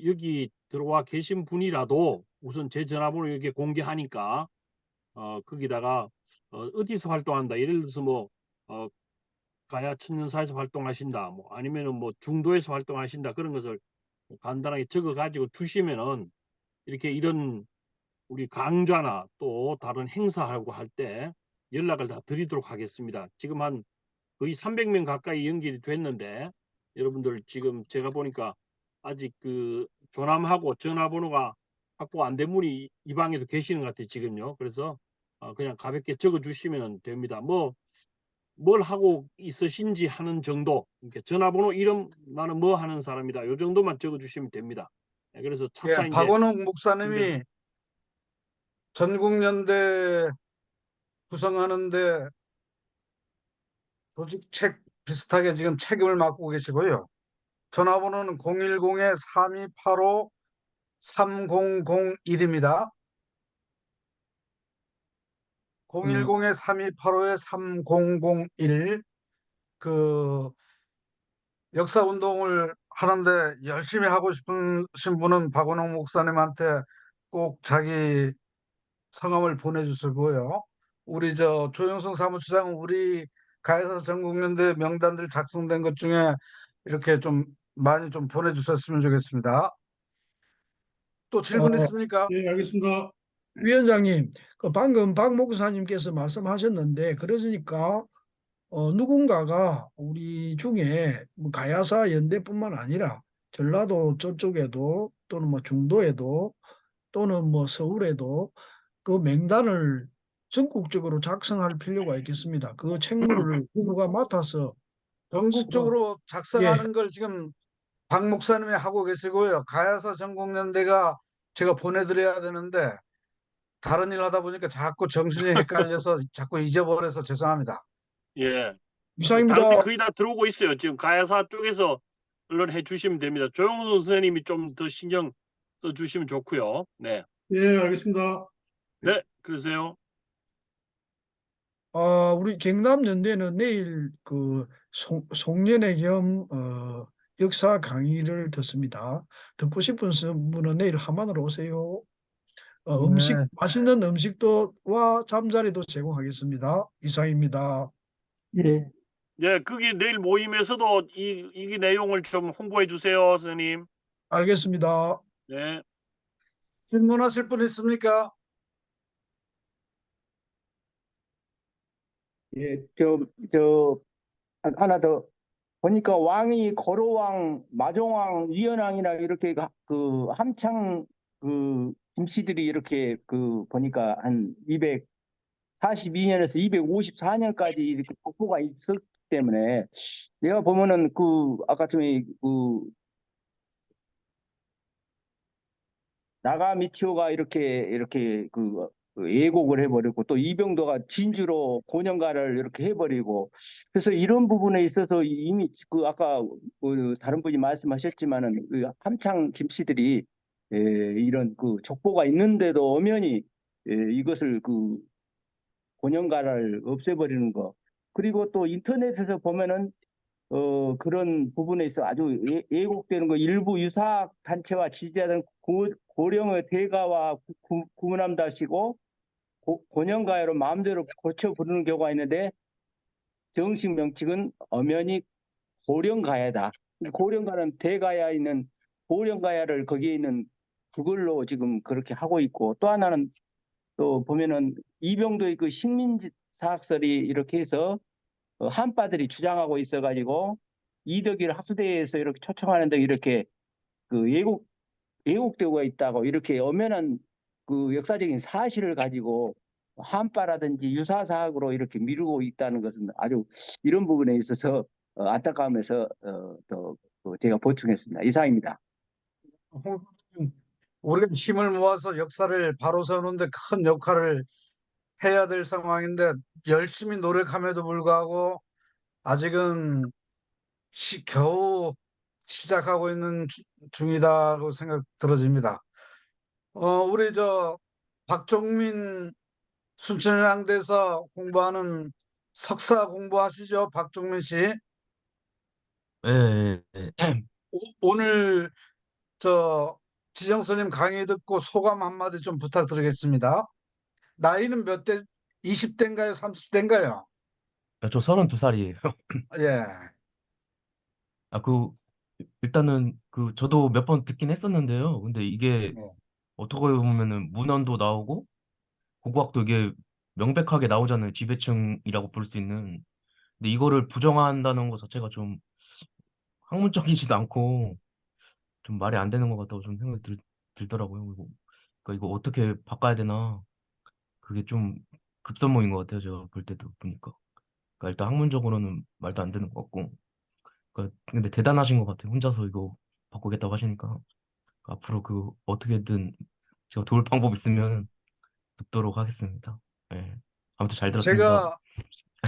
여기 들어와 계신 분이라도 우선 제 전화번호 이렇게 공개하니까 거기다가 어디서 활동한다. 예를 들어서 뭐 가야 천년사에서 활동하신다. 뭐 아니면은 뭐 중도에서 활동하신다. 그런 것을 간단하게 적어 가지고 주시면은 이렇게 이런 우리 강좌나 또 다른 행사하고 할 때 연락을 다 드리도록 하겠습니다. 지금 한 거의 300명 가까이 연결이 됐는데 여러분들 지금 제가 보니까 아직 그 조남하고 전화번호가 확보 안 된 분이 이 방에도 계시는 것 같아요, 지금요. 그래서 그냥 가볍게 적어 주시면 됩니다. 뭐 뭘 하고 있으신지 하는 정도, 이렇게 전화번호, 이름, 나는 뭐 하는 사람이다, 요 정도만 적어 주시면 됩니다. 그래서 차차 예, 이제 박원원 목사님이 전국연대 구성하는데 조직책 비슷하게 지금 책임을 맡고 계시고요. 전화번호는 010-3285-3001입니다. 010-3285-3001. 그 역사 운동을 하는데 열심히 하고 싶으신 분은 박원홍 목사님한테 꼭 자기 성함을 보내주시고요. 우리 저 조영성 사무처장은 우리 가야사 전국연대 명단들 작성된 것 중에 이렇게 좀 많이 좀 보내주셨으면 좋겠습니다. 또 질문 어, 있습니까? 예, 알겠습니다. 위원장님, 그 방금 박 목사님께서 말씀하셨는데, 그러니까 누군가가 우리 중에 뭐 가야사 연대뿐만 아니라 전라도 저쪽에도 또는 뭐 중도에도 또는 뭐 서울에도 그 명단을 전국적으로 작성할 필요가 있겠습니다. 그 책무를 누가 맡아서 전국적으로 예, 작성하는 걸 지금 박 목사님이 하고 계시고요. 가야사 전국연대가 제가 보내드려야 되는데 다른 일 하다 보니까 자꾸 정신이 헷갈려서 자꾸 잊어버려서 죄송합니다. 예, 이상입니다. 당연히 거의 다 들어오고 있어요. 지금 가야사 쪽에서 언론 해주시면 됩니다. 조영선 선생님이 좀 더 신경 써주시면 좋고요. 네, 예, 알겠습니다. 네, 그러세요. 우리 경남연대는 내일 그 송년회 겸 역사 강의를 듣습니다. 듣고 싶은 분은 내일 함안으로 오세요. 네. 맛있는 음식도와 잠자리도 제공하겠습니다. 이상입니다. 예. 예, 거기 내일 모임에서도 이 내용을 좀 홍보해 주세요, 선생님. 알겠습니다. 네. 질문하실 분 있습니까? 예, 하나 더 보니까 왕이 거로왕, 마종왕, 위헌왕이나 이렇게 그 함창 그 김씨들이 이렇게 그 보니까 한 242년에서 254년까지 이렇게 족보가 있었기 때문에 내가 보면은 그 아까 전에 그 나가미치오가 이렇게 그 예곡을 해버리고 또 이병도가 진주로 고년가를 이렇게 해버리고 그래서 이런 부분에 있어서 이미 그 아까 그 다른 분이 말씀하셨지만은 그 함창 김씨들이 이런 그 족보가 있는데도 엄연히 이것을 그 고년가를 없애버리는 거 그리고 또 인터넷에서 보면은 그런 부분에 있어 아주 왜곡되는 거 일부 유사학 단체와 지지하는 고령의 대가와 구문함다시고 고년가요로 마음대로 고쳐 부르는 경우가 있는데 정식 명칭은 엄연히 고령가야다. 고령가는 대가야에 있는 고령가야를 거기에 있는 그걸로 지금 그렇게 하고 있고 또 하나는 또 보면은 이병도의 그 식민사학설이 이렇게 해서 한파들이 주장하고 있어가지고 이덕일 학수대에서 이렇게 초청하는데 이렇게 그 왜곡되고 있다고 이렇게 엄연한 그 역사적인 사실을 가지고 한파라든지 유사사학으로 이렇게 미루고 있다는 것은 아주 이런 부분에 있어서 안타까움에서 또 제가 보충했습니다. 이상입니다. 우리가 힘을 모아서 역사를 바로 세우는데 큰 역할을 해야 될 상황인데 열심히 노력함에도 불구하고 아직은 겨우 시작하고 있는 중이다고 생각 들어집니다. 우리 박종민 순천향대에서 공부하는 석사 공부하시죠? 박종민 씨. 예, 예, 예. 오늘 지정 스님 강의 듣고 소감 한마디 좀 부탁드리겠습니다. 나이는 몇 대, 20대인가요? 30대인가요? 저 32살이에요. 예. 일단은 저도 몇 번 듣긴 했었는데요. 근데 이게 네. 어떻게 보면은 문헌도 나오고 고고학도 이게 명백하게 나오잖아요. 지배층이라고 볼 수 있는. 근데 이거를 부정한다는 것 자체가 좀 학문적이지도 않고 좀 말이 안 되는 것 같다고 좀 생각이 들더라고요. 그러니까 이거 어떻게 바꿔야 되나. 그게 좀 급선무인 것 같아요. 제가 볼 때도 보니까. 그러니까 일단 학문적으로는 말도 안 되는 것 같고. 근데 대단하신 것 같아요. 혼자서 이거 바꾸겠다고 하시니까. 앞으로 어떻게든 제가 도울 방법 있으면 듣도록 하겠습니다. 예. 아무튼 잘 들었습니다. 제가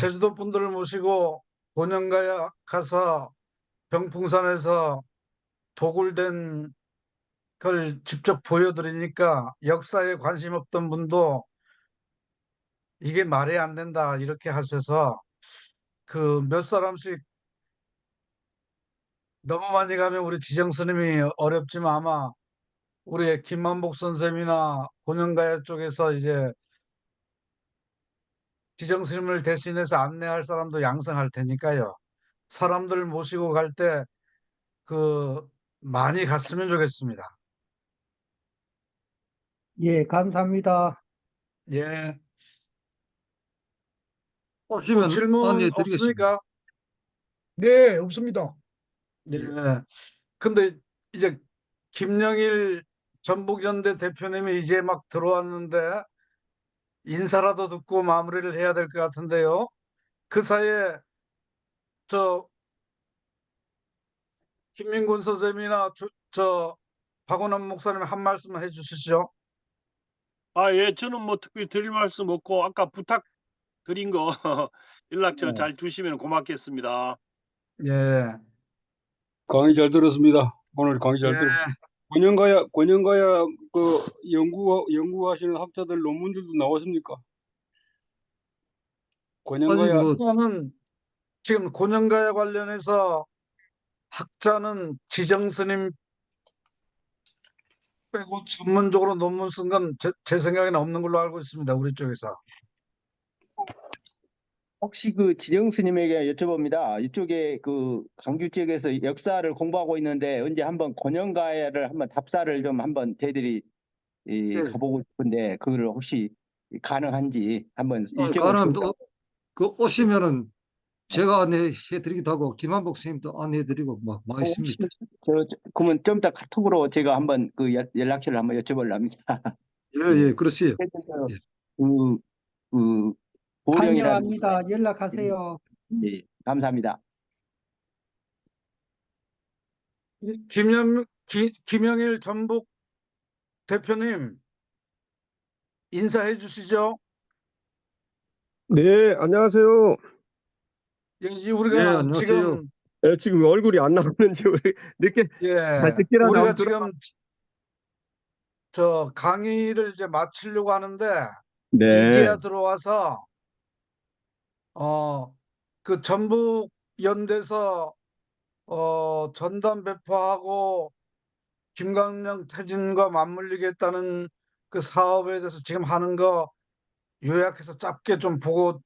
제주도 분들을 모시고 본연가에 가서 병풍산에서 도굴된 걸 직접 보여드리니까 역사에 관심 없던 분도 이게 말이 안 된다 이렇게 하셔서 그 몇 사람씩 너무 많이 가면 우리 지정 스님이 어렵지만 아마 우리 김만복 선생님이나 본연가야 쪽에서 이제 지정 스님을 대신해서 안내할 사람도 양성할 테니까요. 사람들 모시고 갈 때 많이 갔으면 좋겠습니다. 예, 감사합니다. 예. 또 오시면 질문 안내해 드리겠습니다. 없습니까? 네, 없습니다. 예. 근데 이제 김영일 전북연대 대표님이 이제 막 들어왔는데 인사라도 듣고 마무리를 해야 될 것 같은데요. 그 사이에 저 김민군 선생님이나 박원원 목사님 한 말씀 해주시죠. 예, 저는 뭐 특별히 드릴 말씀 없고 아까 부탁드린 거 연락처 잘 주시면 고맙겠습니다. 예. 강의 잘 들었습니다. 오늘 강의 잘 예. 들었습니다. 권영가야 연구하시는 학자들 논문들도 나왔습니까? 아니 권영가야 뭐 저는 지금 고년가에 관련해서 학자는 지정 스님 빼고 전문적으로 논문 쓴 건 제 생각에는 없는 걸로 알고 있습니다. 우리 쪽에서. 혹시 그 지정 스님에게 여쭤봅니다. 이쪽에 그 강주 지역에서 역사를 공부하고 있는데 언제 한번 권영가야를 한번 답사를 좀 한번 저희들이 가보고 싶은데 그거를 혹시 가능한지 한번 일정을 가능합니다. 좀 오시면은 제가 안내해 드리기도 하고 김한복 선생님도 안내해 드리고 막 많이 혹시 있습니다. 그러면 좀 이따 카톡으로 제가 한번 그 연락처를 한번 여쭤보려합니다. 예, 그렇지요. 예. 그, 그 보령이라는 환영합니다. 연락하세요. 예, 감사합니다. 김영일 전북 대표님 인사해 주시죠. 네, 안녕하세요. 우리가 안녕하세요. 지금 지금 얼굴이 안 나오는지 늦게 잘 듣기라도 우리가 한번 지금 강의를 이제 마치려고 하는데 네, 이제야 들어와서 그 전북 연대에서 전담 배포하고 김강령 퇴진과 맞물리겠다는 그 사업에 대해서 지금 하는 거 요약해서 짧게 좀 보고